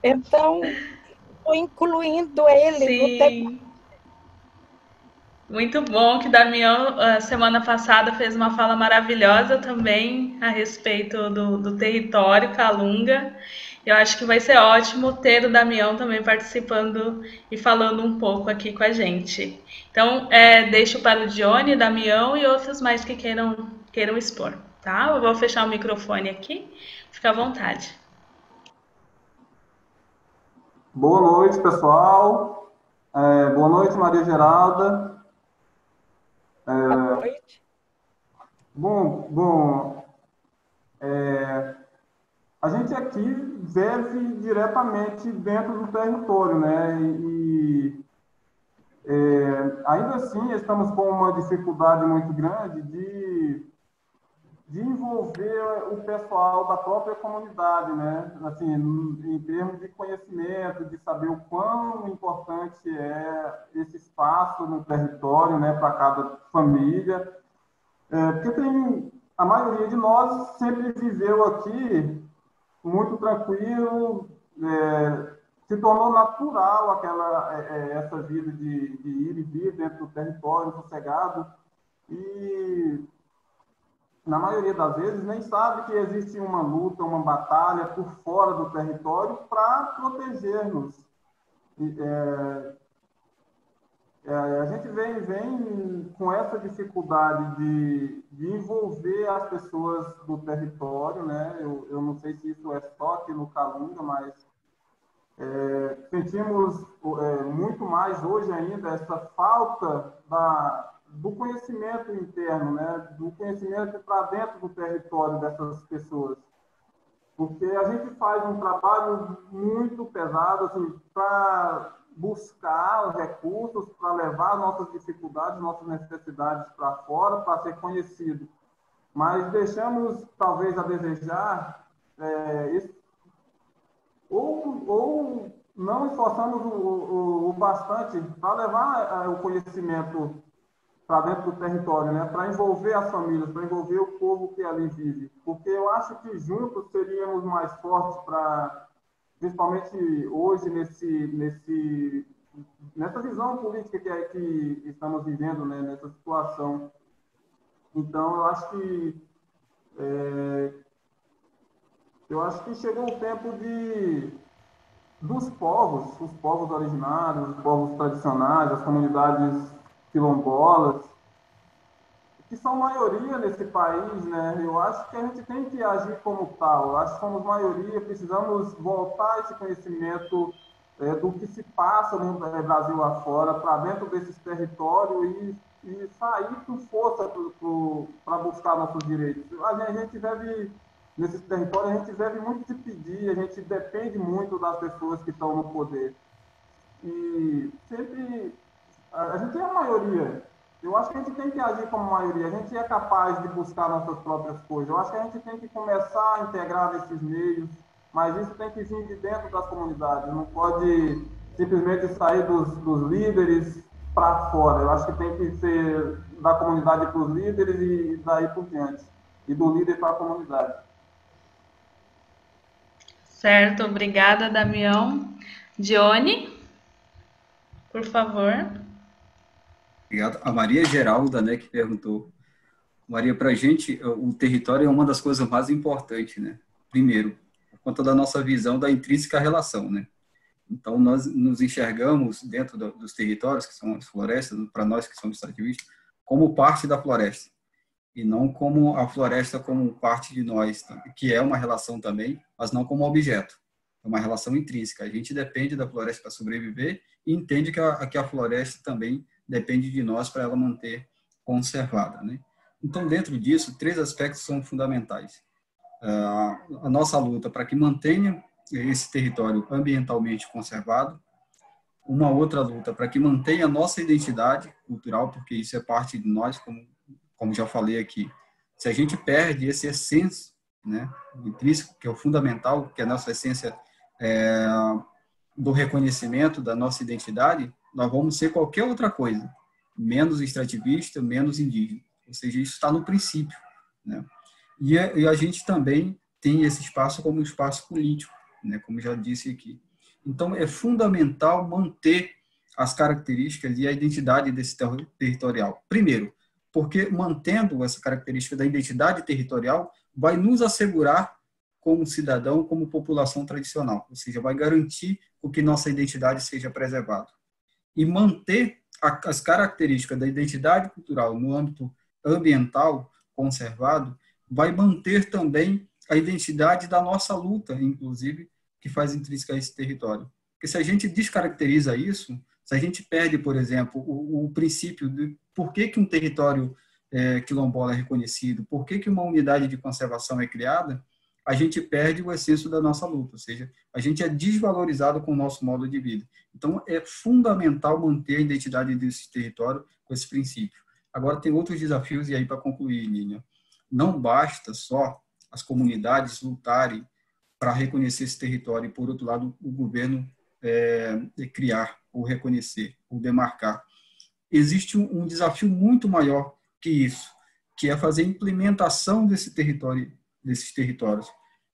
Então, estou incluindo ele no debate. Muito bom que Damião, semana passada, fez uma fala maravilhosa também a respeito do território Calunga. Eu acho que vai ser ótimo ter o Damião também participando e falando um pouco aqui com a gente. Então, deixo para o Dione, Damião e outros mais que queiram expor, tá? Eu vou fechar o microfone aqui, fica à vontade. Boa noite, pessoal. Boa noite, Maria Geralda. Boa noite. A gente aqui vive diretamente dentro do território, né? Ainda assim, estamos com uma dificuldade muito grande de envolver o pessoal da própria comunidade, né? Assim, em termos de conhecimento, de saber o quão importante é esse espaço no território, né, para cada família. Porque a maioria de nós sempre viveu aqui muito tranquilo, se tornou natural essa vida de ir e vir dentro do território, sossegado, e na maioria das vezes nem sabe que existe uma luta, uma batalha por fora do território para proteger-nos. A gente vem com essa dificuldade de envolver as pessoas do território, né? Eu não sei se isso é só aqui no Calunga, mas sentimos muito mais hoje ainda essa falta do conhecimento interno, né? Do conhecimento para dentro do território dessas pessoas. Porque a gente faz um trabalho muito pesado assim, para buscar recursos, para levar nossas dificuldades, nossas necessidades para fora, para ser conhecido. Mas deixamos, talvez, a desejar, ou não esforçamos o bastante para levar o conhecimento para dentro do território, né? Para envolver as famílias, para envolver o povo que ali vive. Porque eu acho que juntos seríamos mais fortes para, principalmente hoje, nessa visão política que estamos vivendo, né? Nessa situação. Então, eu acho que chegou o tempo dos povos, os povos originários, os povos tradicionais, as comunidades quilombolas, que são maioria nesse país, né? Eu acho que a gente tem que agir como tal. Eu acho que somos maioria, precisamos voltar esse conhecimento do que se passa no Brasil afora, para dentro desses territórios e sair com força para buscar nossos direitos. A gente deve, nesses territórios, a gente deve muito se pedir, a gente depende muito das pessoas que estão no poder. E sempre a gente é a maioria. Eu acho que a gente tem que agir como maioria. A gente é capaz de buscar nossas próprias coisas. Eu acho que a gente tem que começar a integrar nesses meios, mas isso tem que vir de dentro das comunidades. Não pode simplesmente sair dos líderes para fora. Eu acho que tem que ser da comunidade para os líderes e daí por diante. E do líder para a comunidade. Certo, obrigada, Damião. Dione, por favor. Obrigado. A Maria Geralda, né, que perguntou. Maria, para a gente, o território é uma das coisas mais importantes, né? Primeiro, por conta da nossa visão da intrínseca relação, né? Então, nós nos enxergamos dentro dos territórios, que são as florestas, para nós que somos extrativistas, como parte da floresta, e não como a floresta como parte de nós, que é uma relação também, mas não como objeto. É uma relação intrínseca. A gente depende da floresta para sobreviver e entende que a floresta também depende de nós para ela manter conservada, né? Então, dentro disso, 3 aspectos são fundamentais. A nossa luta para que mantenha esse território ambientalmente conservado, uma outra luta para que mantenha a nossa identidade cultural, porque isso é parte de nós, como já falei aqui. Se a gente perde esse essência, né, intrínseco, que é o fundamental, que é a nossa essência do reconhecimento da nossa identidade, nós vamos ser qualquer outra coisa, menos extrativista, menos indígena. Ou seja, isso está no princípio, né? E a gente também tem esse espaço como um espaço político, né? Como já disse aqui. Então, é fundamental manter as características e a identidade desse territorial. Primeiro, porque mantendo essa característica da identidade territorial, vai nos assegurar como cidadão, como população tradicional, ou seja, vai garantir que nossa identidade seja preservada. E manter as características da identidade cultural no âmbito ambiental conservado, vai manter também a identidade da nossa luta, inclusive, que faz intrínseca a esse território. Porque se a gente descaracteriza isso, se Se a gente perde, por exemplo, o princípio de por que um território quilombola é reconhecido, por que uma unidade de conservação é criada, a gente perde o essêncio da nossa luta, ou seja, a gente é desvalorizado com o nosso modo de vida. Então, é fundamental manter a identidade desse território com esse princípio. Agora, tem outros desafios, e aí, para concluir, Lilian, não basta só as comunidades lutarem para reconhecer esse território e, por outro lado, o governo criar, ou reconhecer, ou demarcar. Existe um desafio muito maior que isso, que é fazer a implementação desses territórios,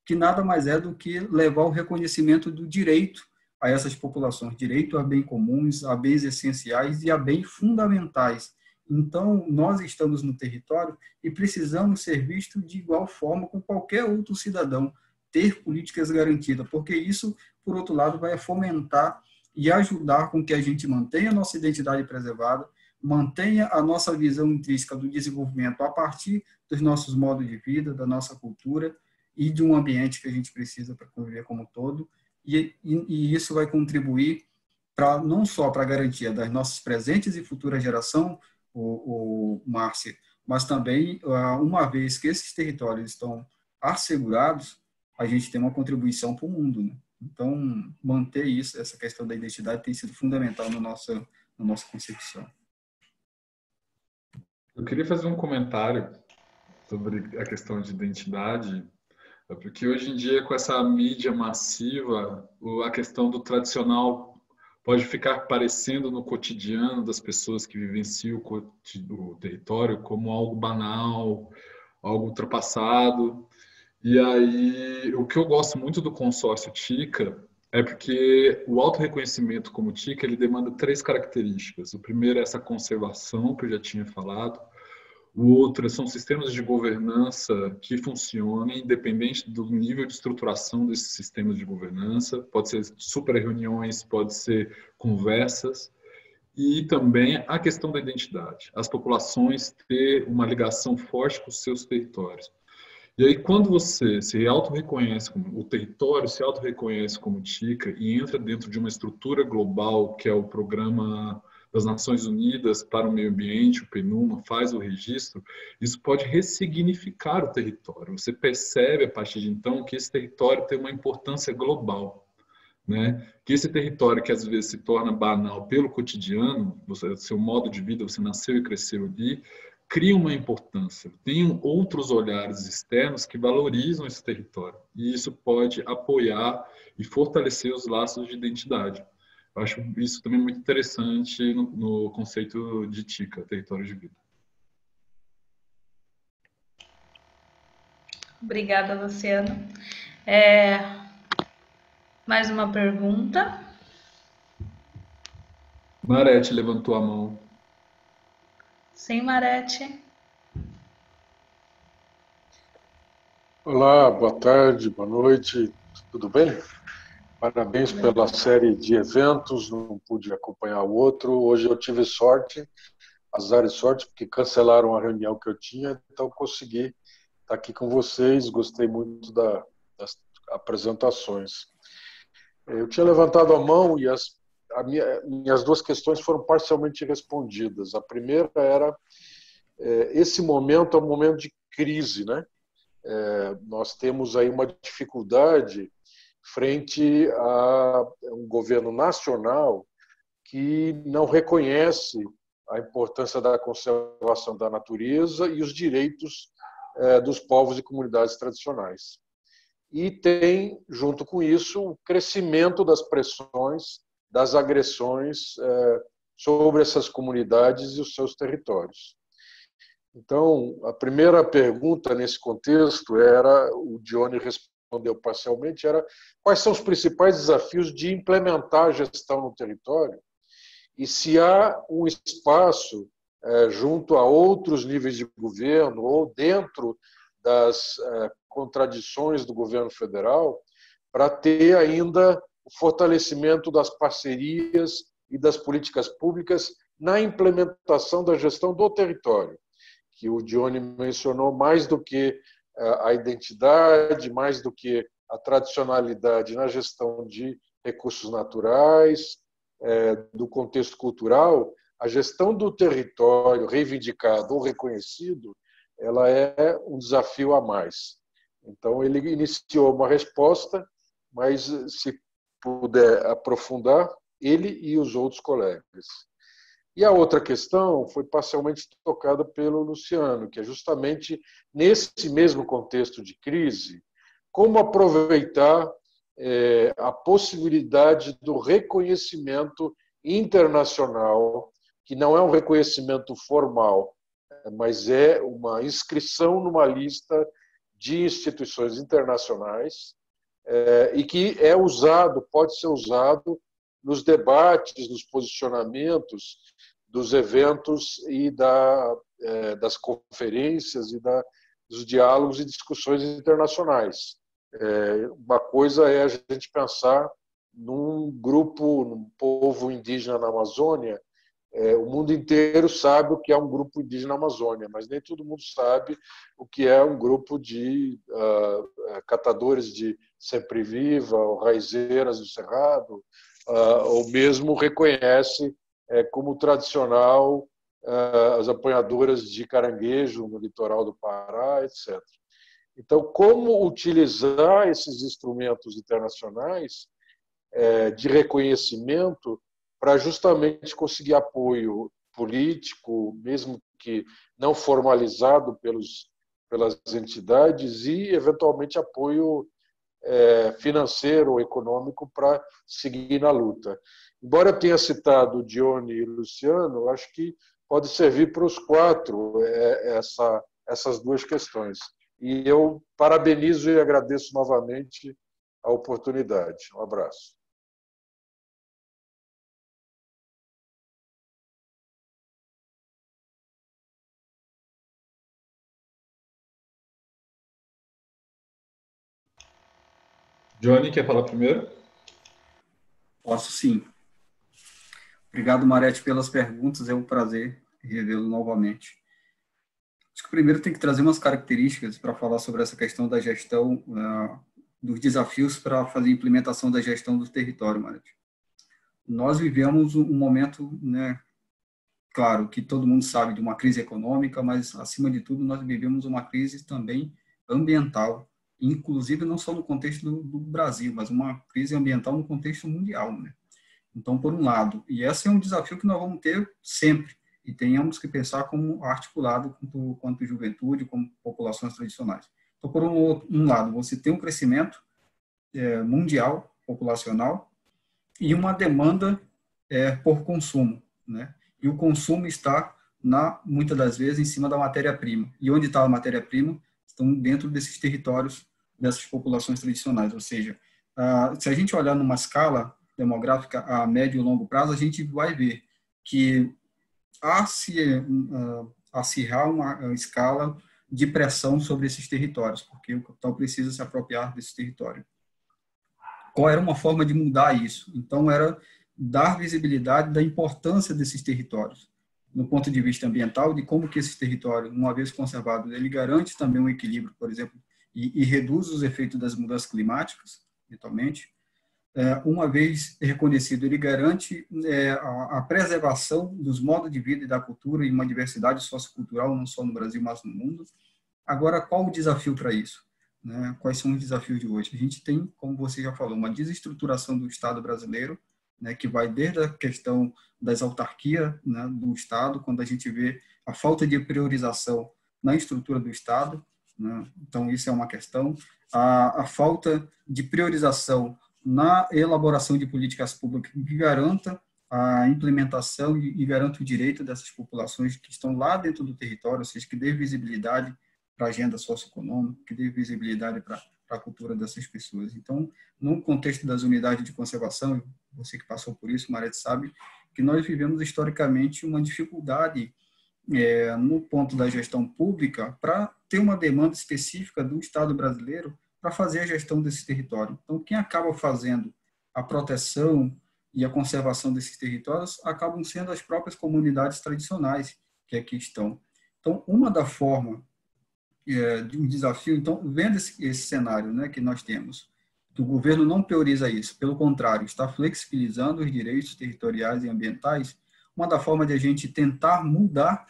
que nada mais é do que levar o reconhecimento do direito a essas populações, direito a bens comuns, a bens essenciais e a bens fundamentais. Então, nós estamos no território e precisamos ser vistos de igual forma com qualquer outro cidadão, ter políticas garantidas, porque isso, por outro lado, vai fomentar e ajudar com que a gente mantenha a nossa identidade preservada, mantenha a nossa visão intrínseca do desenvolvimento a partir dos nossos modos de vida, da nossa cultura e de um ambiente que a gente precisa para conviver como um todo, e isso vai contribuir não só para a garantia das nossas presentes e futuras gerações, Márcia, mas também, uma vez que esses territórios estão assegurados, a gente tem uma contribuição para o mundo, né? Então, manter isso, essa questão da identidade tem sido fundamental na nossa concepção. Eu queria fazer um comentário sobre a questão de identidade, porque hoje em dia, com essa mídia massiva, a questão do tradicional pode ficar parecendo no cotidiano das pessoas que vivenciam o território como algo banal, algo ultrapassado. E aí, o que eu gosto muito do consórcio TICA é porque o autorreconhecimento como TICA, ele demanda 3 características. O primeiro é essa conservação, que eu já tinha falado. O outro são sistemas de governança que funcionem, independente do nível de estruturação desses sistemas de governança. Pode ser super reuniões, pode ser conversas. E também a questão da identidade. As populações ter uma ligação forte com os seus territórios. E aí, quando você se auto-reconhece como o território, se auto-reconhece como TICA e entra dentro de uma estrutura global, que é o Programa das Nações Unidas para o Meio Ambiente, o PNUMA, faz o registro, isso pode ressignificar o território. Você percebe, a partir de então, que esse território tem uma importância global, né? Que esse território, que às vezes se torna banal pelo cotidiano, seu modo de vida, você nasceu e cresceu ali, cria uma importância, tem outros olhares externos que valorizam esse território. E isso pode apoiar e fortalecer os laços de identidade. Eu acho isso também muito interessante no conceito de TICA, território de vida. Obrigada, Luciano. Mais uma pergunta? Marete levantou a mão. Sim, Marete. Olá, boa tarde, boa noite, tudo bem? Parabéns pela série de eventos, não pude acompanhar o outro. Hoje eu tive sorte, azar e sorte, porque cancelaram a reunião que eu tinha, então consegui estar aqui com vocês, gostei muito das apresentações. Eu tinha levantado a mão e minhas 2 questões foram parcialmente respondidas. A primeira era, esse momento é um momento de crise, né? Nós temos aí uma dificuldade frente a um governo nacional que não reconhece a importância da conservação da natureza e os direitos dos povos e comunidades tradicionais. E tem, junto com isso, o crescimento das pressões, das agressões sobre essas comunidades e os seus territórios. Então, a primeira pergunta nesse contexto era, o Dione respondeu parcialmente, era quais são os principais desafios de implementar a gestão no território e se há um espaço junto a outros níveis de governo ou dentro das contradições do governo federal para ter ainda o fortalecimento das parcerias e das políticas públicas na implementação da gestão do território, que o Dione mencionou, mais do que a identidade, mais do que a tradicionalidade na gestão de recursos naturais, do contexto cultural, a gestão do território reivindicado ou reconhecido, ela é um desafio a mais. Então, ele iniciou uma resposta, mas se puder aprofundar, ele e os outros colegas. E a outra questão foi parcialmente tocada pelo Luciano, que é justamente nesse mesmo contexto de crise, como aproveitar a possibilidade do reconhecimento internacional, que não é um reconhecimento formal, mas é uma inscrição numa lista de instituições internacionais e que é usado, pode ser usado nos debates, nos posicionamentos dos eventos e das conferências e dos diálogos e discussões internacionais. Uma coisa é a gente pensar num grupo, num povo indígena na Amazônia. O mundo inteiro sabe o que é um grupo indígena na Amazônia, mas nem todo mundo sabe o que é um grupo de catadores de sempre-viva, ou raizeiras do Cerrado, ou mesmo reconhece como tradicional as apanhadoras de caranguejo no litoral do Pará, etc. Então, como utilizar esses instrumentos internacionais de reconhecimento para justamente conseguir apoio político, mesmo que não formalizado pelas entidades, e, eventualmente, apoio financeiro ou econômico para seguir na luta. Embora eu tenha citado Dione e Luciano, acho que pode servir para os quatro essas duas questões. E eu parabenizo e agradeço novamente a oportunidade. Um abraço. Johnny, quer falar primeiro? Posso sim. Obrigado, Marete, pelas perguntas. É um prazer revê-lo novamente. Acho que primeiro tem que trazer umas características para falar sobre essa questão da gestão, dos desafios para fazer a implementação da gestão do território, Marete. Nós vivemos um momento, né, claro, que todo mundo sabe de uma crise econômica, mas, acima de tudo, nós vivemos uma crise também ambiental, inclusive não só no contexto do Brasil, mas uma crise ambiental no contexto mundial, né? Então, por um lado, e esse é um desafio que nós vamos ter sempre, e tenhamos que pensar como articulado quanto juventude, como populações tradicionais. Então, por um lado, você tem um crescimento mundial, populacional, e uma demanda por consumo, né? E o consumo está, muitas das vezes, em cima da matéria-prima. E onde está a matéria-prima? Estão dentro desses territórios, dessas populações tradicionais. Ou seja, se a gente olhar numa escala demográfica a médio e longo prazo, a gente vai ver que há se acirrar uma escala de pressão sobre esses territórios, porque o capital precisa se apropriar desse território. Qual era uma forma de mudar isso? Então, era dar visibilidade da importância desses territórios, no ponto de vista ambiental, de como que esse território, uma vez conservado, ele garante também um equilíbrio, por exemplo, e reduz os efeitos das mudanças climáticas, eventualmente. Uma vez reconhecido, ele garante a preservação dos modos de vida e da cultura e uma diversidade sociocultural, não só no Brasil, mas no mundo. Agora, qual o desafio para isso? Né? Quais são os desafios de hoje? A gente tem, como você já falou, uma desestruturação do Estado brasileiro, né, que vai desde a questão das autarquias, né, do Estado, quando a gente vê a falta de priorização na estrutura do Estado, né? Então, isso é uma questão. A falta de priorização na elaboração de políticas públicas que garanta a implementação e garanta o direito dessas populações que estão lá dentro do território, ou seja, que dê visibilidade para a agenda socioeconômica, que dê visibilidade para a cultura dessas pessoas. Então, no contexto das unidades de conservação, você que passou por isso, Marete, sabe que nós vivemos historicamente uma dificuldade no ponto da gestão pública para ter uma demanda específica do Estado brasileiro para fazer a gestão desse território. Então, quem acaba fazendo a proteção e a conservação desses territórios acabam sendo as próprias comunidades tradicionais que aqui estão. Então, uma da forma de um desafio, então, vendo esse cenário, né, que nós temos, que o governo não prioriza isso, pelo contrário, está flexibilizando os direitos territoriais e ambientais, uma da forma de a gente tentar mudar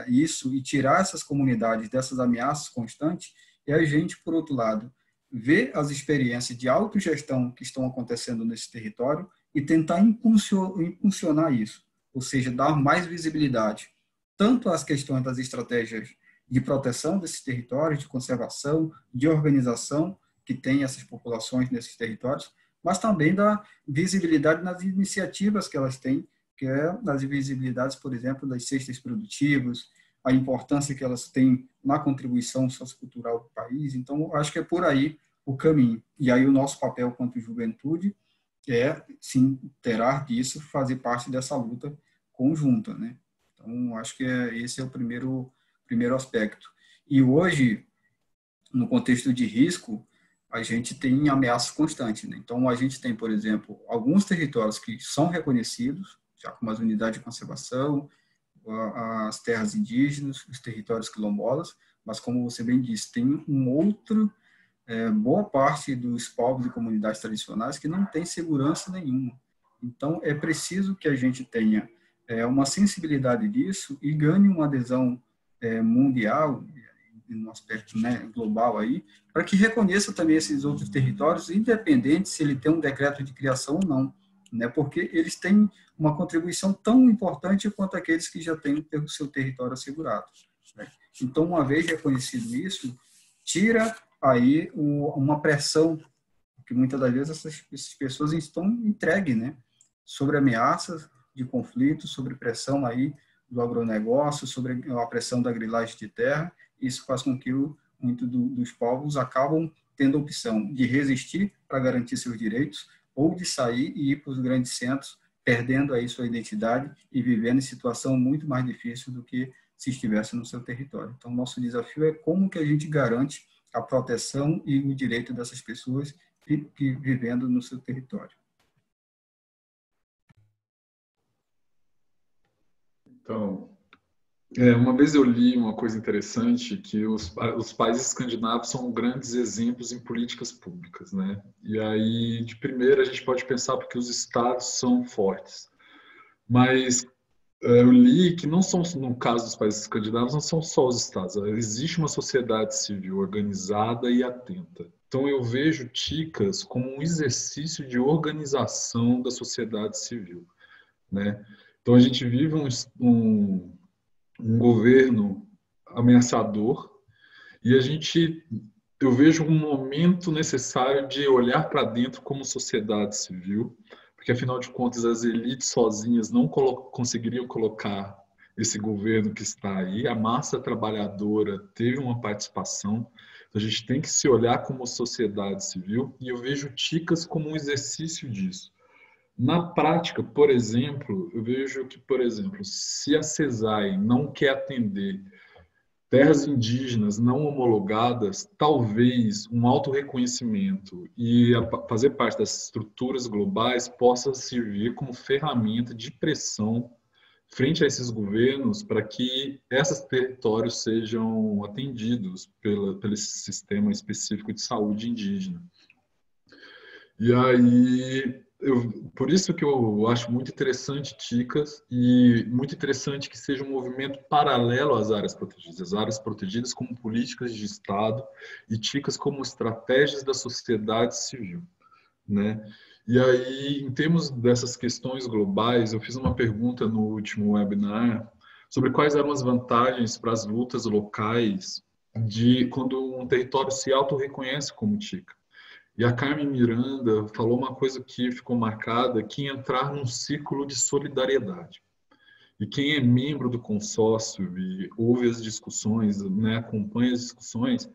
isso e tirar essas comunidades dessas ameaças constantes é a gente, por outro lado, ver as experiências de autogestão que estão acontecendo nesse território e tentar impulsionar isso, ou seja, dar mais visibilidade, tanto às questões das estratégias de proteção desses territórios, de conservação, de organização que tem essas populações nesses territórios, mas também da visibilidade nas iniciativas que elas têm, que é nas visibilidades, por exemplo, das cestas produtivas, a importância que elas têm na contribuição sociocultural do país. Então, acho que é por aí o caminho. E aí o nosso papel quanto juventude é, sim, interar disso, fazer parte dessa luta conjunta, né? Então, acho que esse é o primeiro aspecto. E hoje, no contexto de risco, a gente tem ameaças constantes, né? Então, a gente tem, por exemplo, alguns territórios que são reconhecidos, já como as unidades de conservação, as terras indígenas, os territórios quilombolas, mas, como você bem disse, tem boa parte dos povos e comunidades tradicionais que não tem segurança nenhuma. Então, é preciso que a gente tenha uma sensibilidade disso e ganhe uma adesão mundial, no aspecto, né, global aí, para que reconheça também esses outros territórios, independente se ele tem um decreto de criação ou não, né, porque eles têm uma contribuição tão importante quanto aqueles que já têm o seu território assegurado, né? Então, uma vez reconhecido isso, tira aí uma pressão, que muitas das vezes essas pessoas estão entregues, né, sobre ameaças de conflito, sobre pressão aí do agronegócio, sobre a pressão da grilagem de terra. Isso faz com que muitos dos povos acabam tendo a opção de resistir para garantir seus direitos ou de sair e ir para os grandes centros, perdendo aí sua identidade e vivendo em situação muito mais difícil do que se estivesse no seu território. Então, nosso desafio é como que a gente garante a proteção e o direito dessas pessoas que vivendo no seu território. Então, uma vez eu li uma coisa interessante, que os países escandinavos são grandes exemplos em políticas públicas, né? E aí, de primeira, a gente pode pensar porque os estados são fortes. Mas eu li que não são, no caso dos países escandinavos, não são só os estados. Existe uma sociedade civil organizada e atenta. Então, eu vejo TICAS como um exercício de organização da sociedade civil, né? Então, a gente vive um governo ameaçador e eu vejo um momento necessário de olhar para dentro como sociedade civil, porque, afinal de contas, as elites sozinhas não conseguiriam colocar esse governo que está aí. A massa trabalhadora teve uma participação. Então, a gente tem que se olhar como sociedade civil e eu vejo TICAS como um exercício disso. Na prática, por exemplo, eu vejo que, por exemplo, se a CESAI não quer atender terras indígenas não homologadas, talvez um autorreconhecimento e fazer parte das estruturas globais possa servir como ferramenta de pressão frente a esses governos para que esses territórios sejam atendidos pelo esse sistema específico de saúde indígena. E aí, por isso que eu acho muito interessante TICAS e muito interessante que seja um movimento paralelo às áreas protegidas. As áreas protegidas como políticas de Estado e TICAS como estratégias da sociedade civil, né? E aí, em termos dessas questões globais, eu fiz uma pergunta no último webinar sobre quais eram as vantagens para as lutas locais de quando um território se auto-reconhece como TICA. E a Carmen Miranda falou uma coisa que ficou marcada, que entrar num círculo de solidariedade. E quem é membro do consórcio e ouve as discussões, né, acompanha as discussões,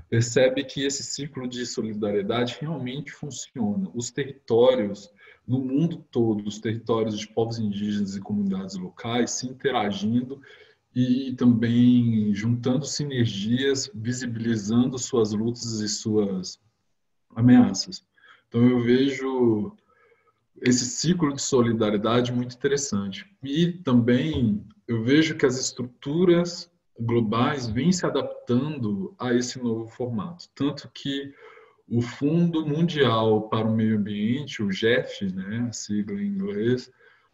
percebe que esse círculo de solidariedade realmente funciona. Os territórios, no mundo todo, os territórios de povos indígenas e comunidades locais se interagindo e também juntando sinergias, visibilizando suas lutas e suas ameaças. Então, eu vejo esse ciclo de solidariedade muito interessante. E também eu vejo que as estruturas globais vêm se adaptando a esse novo formato. Tanto que o Fundo Mundial para o Meio Ambiente, o GEF, né, a sigla em inglês,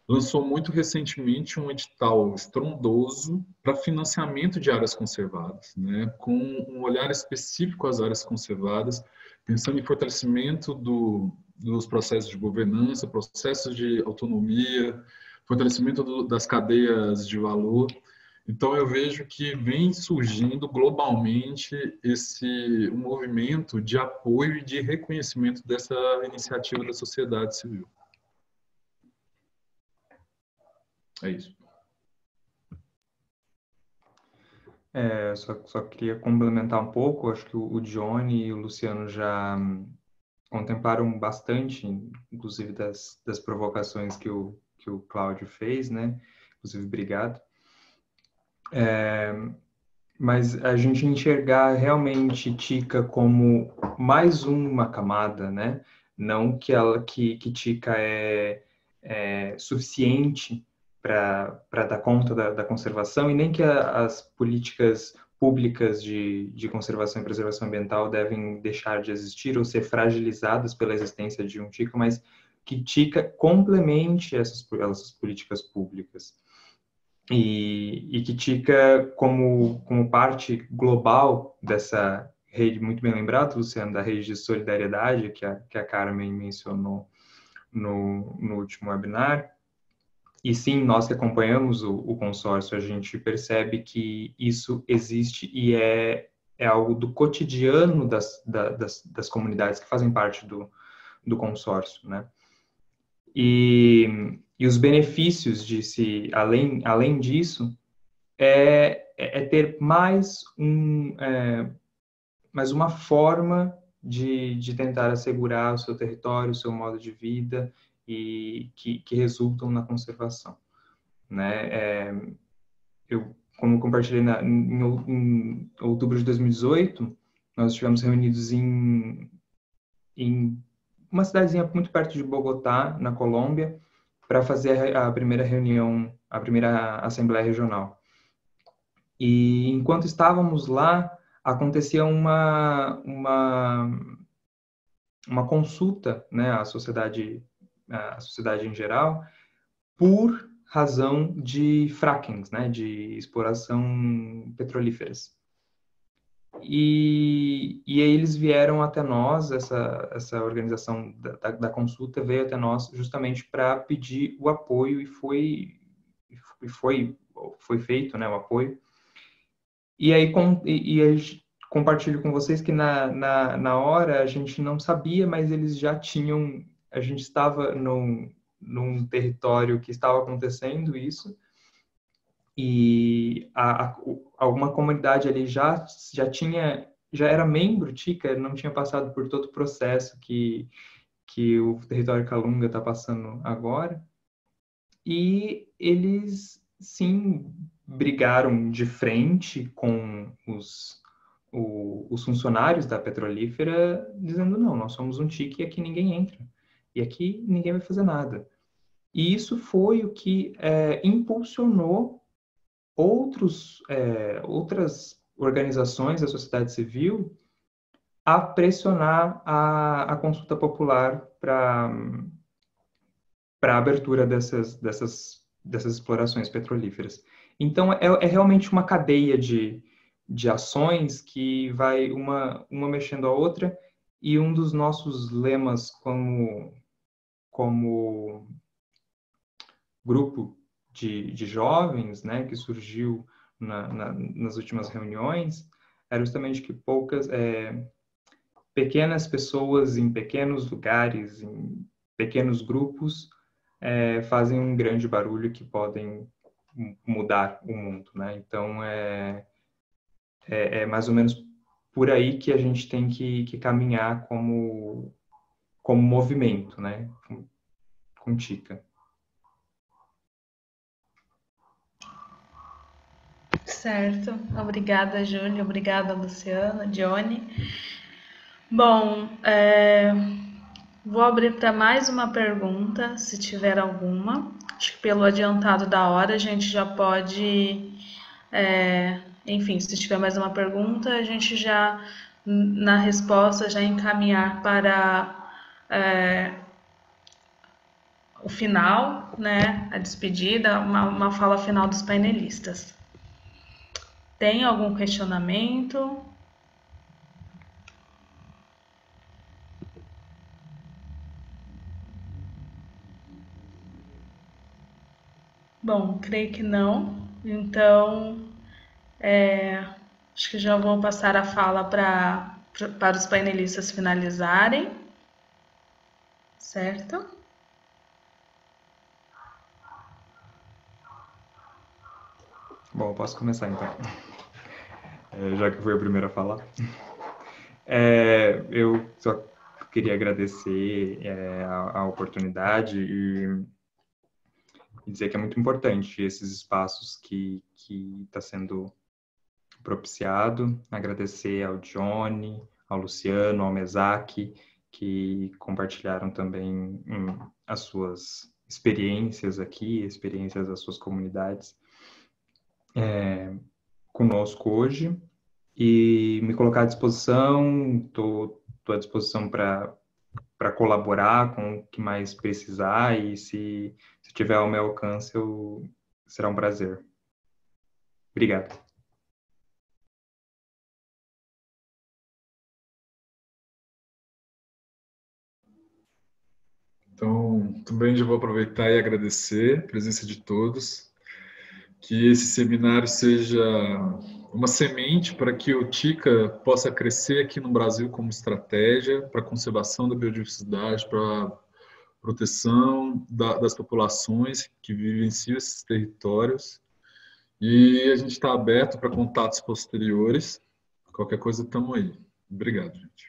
lançou muito recentemente um edital estrondoso para financiamento de áreas conservadas, né, com um olhar específico às áreas conservadas, pensando em fortalecimento dos processos de governança, processos de autonomia, fortalecimento das cadeias de valor. Então, eu vejo que vem surgindo globalmente um movimento de apoio e de reconhecimento dessa iniciativa da sociedade civil. É isso. Só queria complementar um pouco. Acho que o Johnny e o Luciano já contemplaram bastante, inclusive das provocações que o Cláudio fez, né? Inclusive, obrigado. Mas a gente enxergar realmente Tica como mais uma camada, né? Não que Tica é suficiente para dar conta da conservação, e nem que as políticas públicas de conservação e preservação ambiental devem deixar de existir ou ser fragilizadas pela existência de um Tica, mas que Tica complemente essas políticas públicas. E que Tica, como parte global dessa rede, muito bem lembrado, Luciano, da rede de solidariedade que a Carmen mencionou no último webinar. E sim, nós que acompanhamos o consórcio, a gente percebe que isso existe e é algo do cotidiano das comunidades que fazem parte do consórcio, né? E os benefícios além disso, é ter mais uma forma de tentar assegurar o seu território, o seu modo de vida, e que resultam na conservação, né? Eu, como compartilhei em outubro de 2018, nós estivemos reunidos em uma cidadezinha muito perto de Bogotá, na Colômbia, para fazer a primeira reunião, a primeira Assembleia Regional. E enquanto estávamos lá, acontecia uma consulta, né, à sociedade em geral, por razão de frackings, né, de exploração petrolíferas. E aí eles vieram até nós, essa organização da consulta veio até nós justamente para pedir o apoio, e foi feito, né, o apoio. E aí compartilho com vocês que na hora a gente não sabia, mas eles já tinham, a gente estava num território que estava acontecendo isso, e alguma comunidade ali já era membro Tica, não tinha passado por todo o processo que o território Calunga está passando agora, e eles sim brigaram de frente com os funcionários da petrolífera, dizendo: não, nós somos um Tica e aqui ninguém entra, e aqui ninguém vai fazer nada. E isso foi o que impulsionou outras organizações da sociedade civil a pressionar a consulta popular para a abertura dessas explorações petrolíferas. Então, é realmente uma cadeia de ações que vai uma mexendo a outra, e um dos nossos lemas como grupo de jovens, né, que surgiu nas últimas reuniões, era justamente que pequenas pessoas em pequenos lugares, em pequenos grupos, fazem um grande barulho que podem mudar o mundo, né? Então, é mais ou menos por aí que a gente tem que caminhar como movimento, né? Com Tica. Certo. Obrigada, Júlia. Obrigada, Luciana, Johnny. Bom, vou abrir para mais uma pergunta, se tiver alguma. Acho que pelo adiantado da hora a gente já pode... enfim, se tiver mais uma pergunta, a gente já na resposta, já encaminhar para o final, né, a despedida, uma fala final dos painelistas. Tem algum questionamento? Bom, creio que não. Então, acho que já vou passar a fala para os painelistas finalizarem. Certo? Bom, eu posso começar então, já que fui a primeira a falar. Eu só queria agradecer a oportunidade e dizer que é muito importante esses espaços que está sendo propiciado. Agradecer ao Johnny, ao Luciano, ao Mesaque, que compartilharam também as suas experiências aqui, experiências das suas comunidades conosco hoje, e me colocar à disposição. Estou à disposição para colaborar com o que mais precisar, e se tiver ao meu alcance, será um prazer. Obrigado. Então, também já vou aproveitar e agradecer a presença de todos. Que esse seminário seja uma semente para que o TICA possa crescer aqui no Brasil como estratégia para a conservação da biodiversidade, para a proteção das populações que vivenciam esses territórios. E a gente está aberto para contatos posteriores. Qualquer coisa, estamos aí. Obrigado, gente.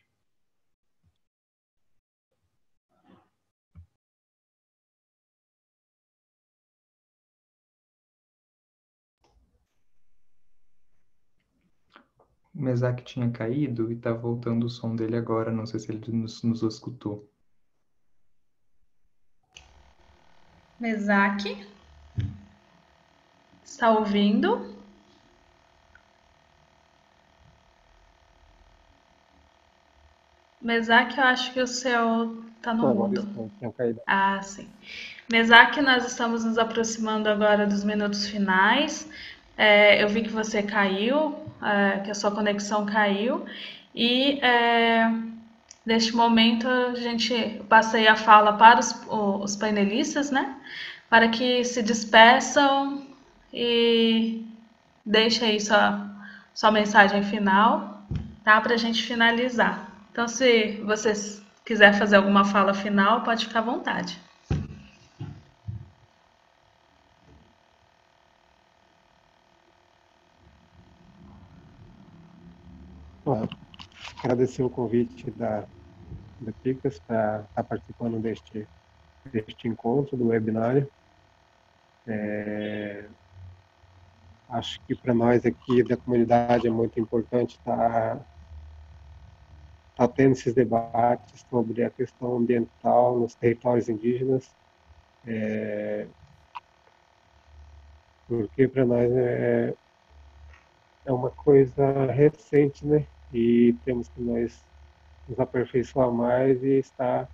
O Mesaque tinha caído e está voltando o som dele agora. Não sei se ele nos escutou. Mesaque? Está ouvindo? Mesaque, eu acho que o seu está no mudo. Ah, sim. Mesaque, nós estamos nos aproximando agora dos minutos finais. Eu vi que você caiu, que a sua conexão caiu, e neste momento eu passei a fala para os painelistas, né, para que se despeçam e deixem aí sua mensagem final, tá, para a gente finalizar. Então, se vocês quiserem fazer alguma fala final, pode ficar à vontade. Agradecer o convite da PICAS para estar participando deste encontro, do webinário. Acho que para nós aqui da comunidade é muito importante estar tendo esses debates sobre a questão ambiental nos territórios indígenas, porque para nós é uma coisa recente, né? E temos que nós nos aperfeiçoar mais e estar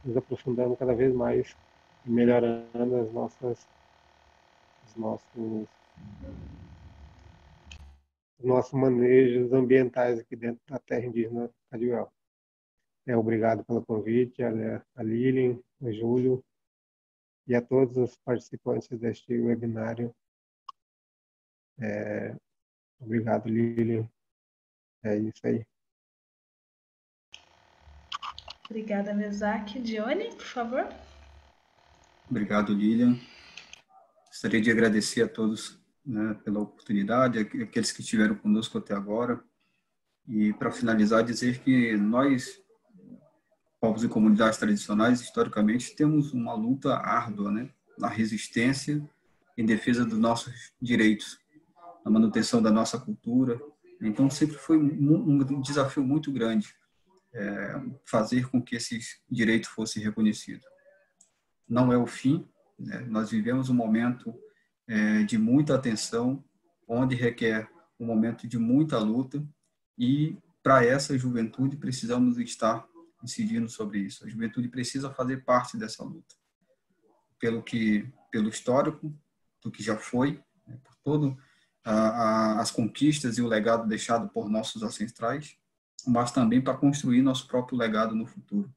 nos aprofundando cada vez mais e melhorando os nossos manejos ambientais aqui dentro da terra indígena Cadiuel. Obrigado pelo convite, a Lilian, o Júlio e a todos os participantes deste webinário. Obrigado, Lilian. É isso aí. Obrigada, Mesaque. Dione, por favor. Obrigado, Lilian. Gostaria de agradecer a todos, né, pela oportunidade, aqueles que estiveram conosco até agora. E, para finalizar, dizer que nós, povos e comunidades tradicionais, historicamente, temos uma luta árdua, né, na resistência em defesa dos nossos direitos, na manutenção da nossa cultura. Então, sempre foi um desafio muito grande fazer com que esses direitos fossem reconhecidos. Não é o fim, né? Nós vivemos um momento de muita atenção, onde requer um momento de muita luta, e para essa juventude, precisamos estar incidindo sobre isso. A juventude precisa fazer parte dessa luta, pelo histórico, do que já foi, né, por todo as conquistas e o legado deixado por nossos ancestrais, mas também para construir nosso próprio legado no futuro.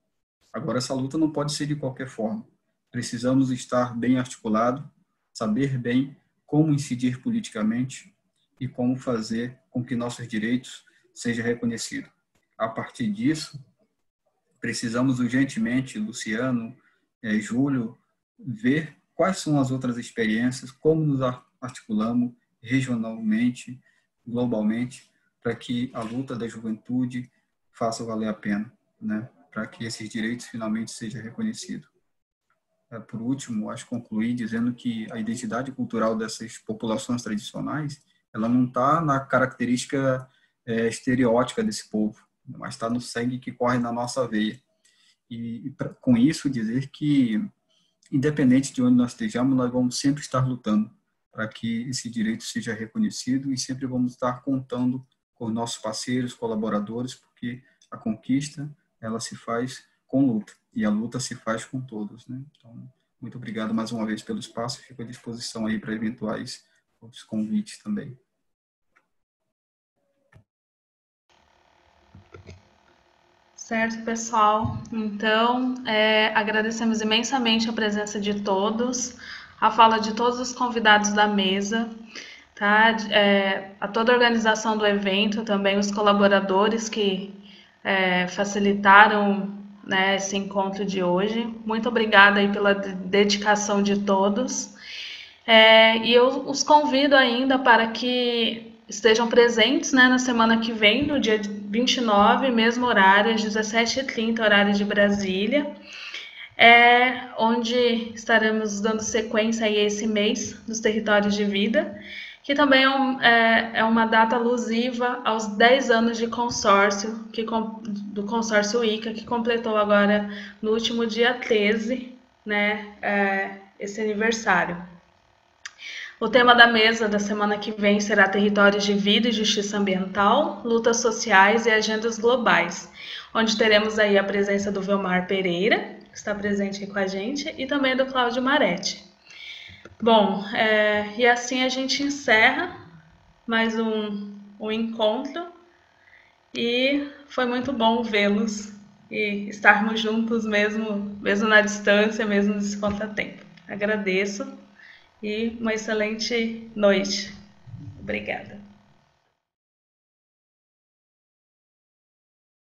Agora, essa luta não pode ser de qualquer forma. Precisamos estar bem articulado, saber bem como incidir politicamente e como fazer com que nossos direitos sejam reconhecidos. A partir disso, precisamos urgentemente, Luciano, Júlio, ver quais são as outras experiências, como nos articulamos regionalmente, globalmente, para que a luta da juventude faça valer a pena, né? Para que esses direitos finalmente sejam reconhecidos. Por último, acho que concluir dizendo que a identidade cultural dessas populações tradicionais, ela não está na característica estereótica desse povo, mas está no sangue que corre na nossa veia. E com isso, dizer que, independente de onde nós estejamos, nós vamos sempre estar lutando para que esse direito seja reconhecido e sempre vamos estar contando com nossos parceiros, colaboradores, porque a conquista, ela se faz com luta, e a luta se faz com todos, né? Então, muito obrigado mais uma vez pelo espaço, fico à disposição aí para eventuais outros convites também. Certo, pessoal. Então, agradecemos imensamente a presença de todos, a fala de todos os convidados da mesa, tá? A toda a organização do evento, também os colaboradores que facilitaram, né, esse encontro de hoje. Muito obrigada aí pela dedicação de todos. E eu os convido ainda para que estejam presentes, né, na semana que vem, no dia 29, mesmo horário, às 17h30, horário de Brasília, onde estaremos dando sequência aí a esse mês dos territórios de vida, que também é uma data alusiva aos 10 anos de consórcio, do consórcio ICA, que completou agora no último dia 13, né, esse aniversário. O tema da mesa da semana que vem será Territórios de Vida e Justiça Ambiental, Lutas Sociais e Agendas Globais, onde teremos aí a presença do Vilmar Pereira, que está presente aqui com a gente, e também do Cláudio Maretti. Bom, e assim a gente encerra mais um encontro, e foi muito bom vê-los e estarmos juntos mesmo na distância, mesmo nesse contratempo. Agradeço. E uma excelente noite. Obrigada.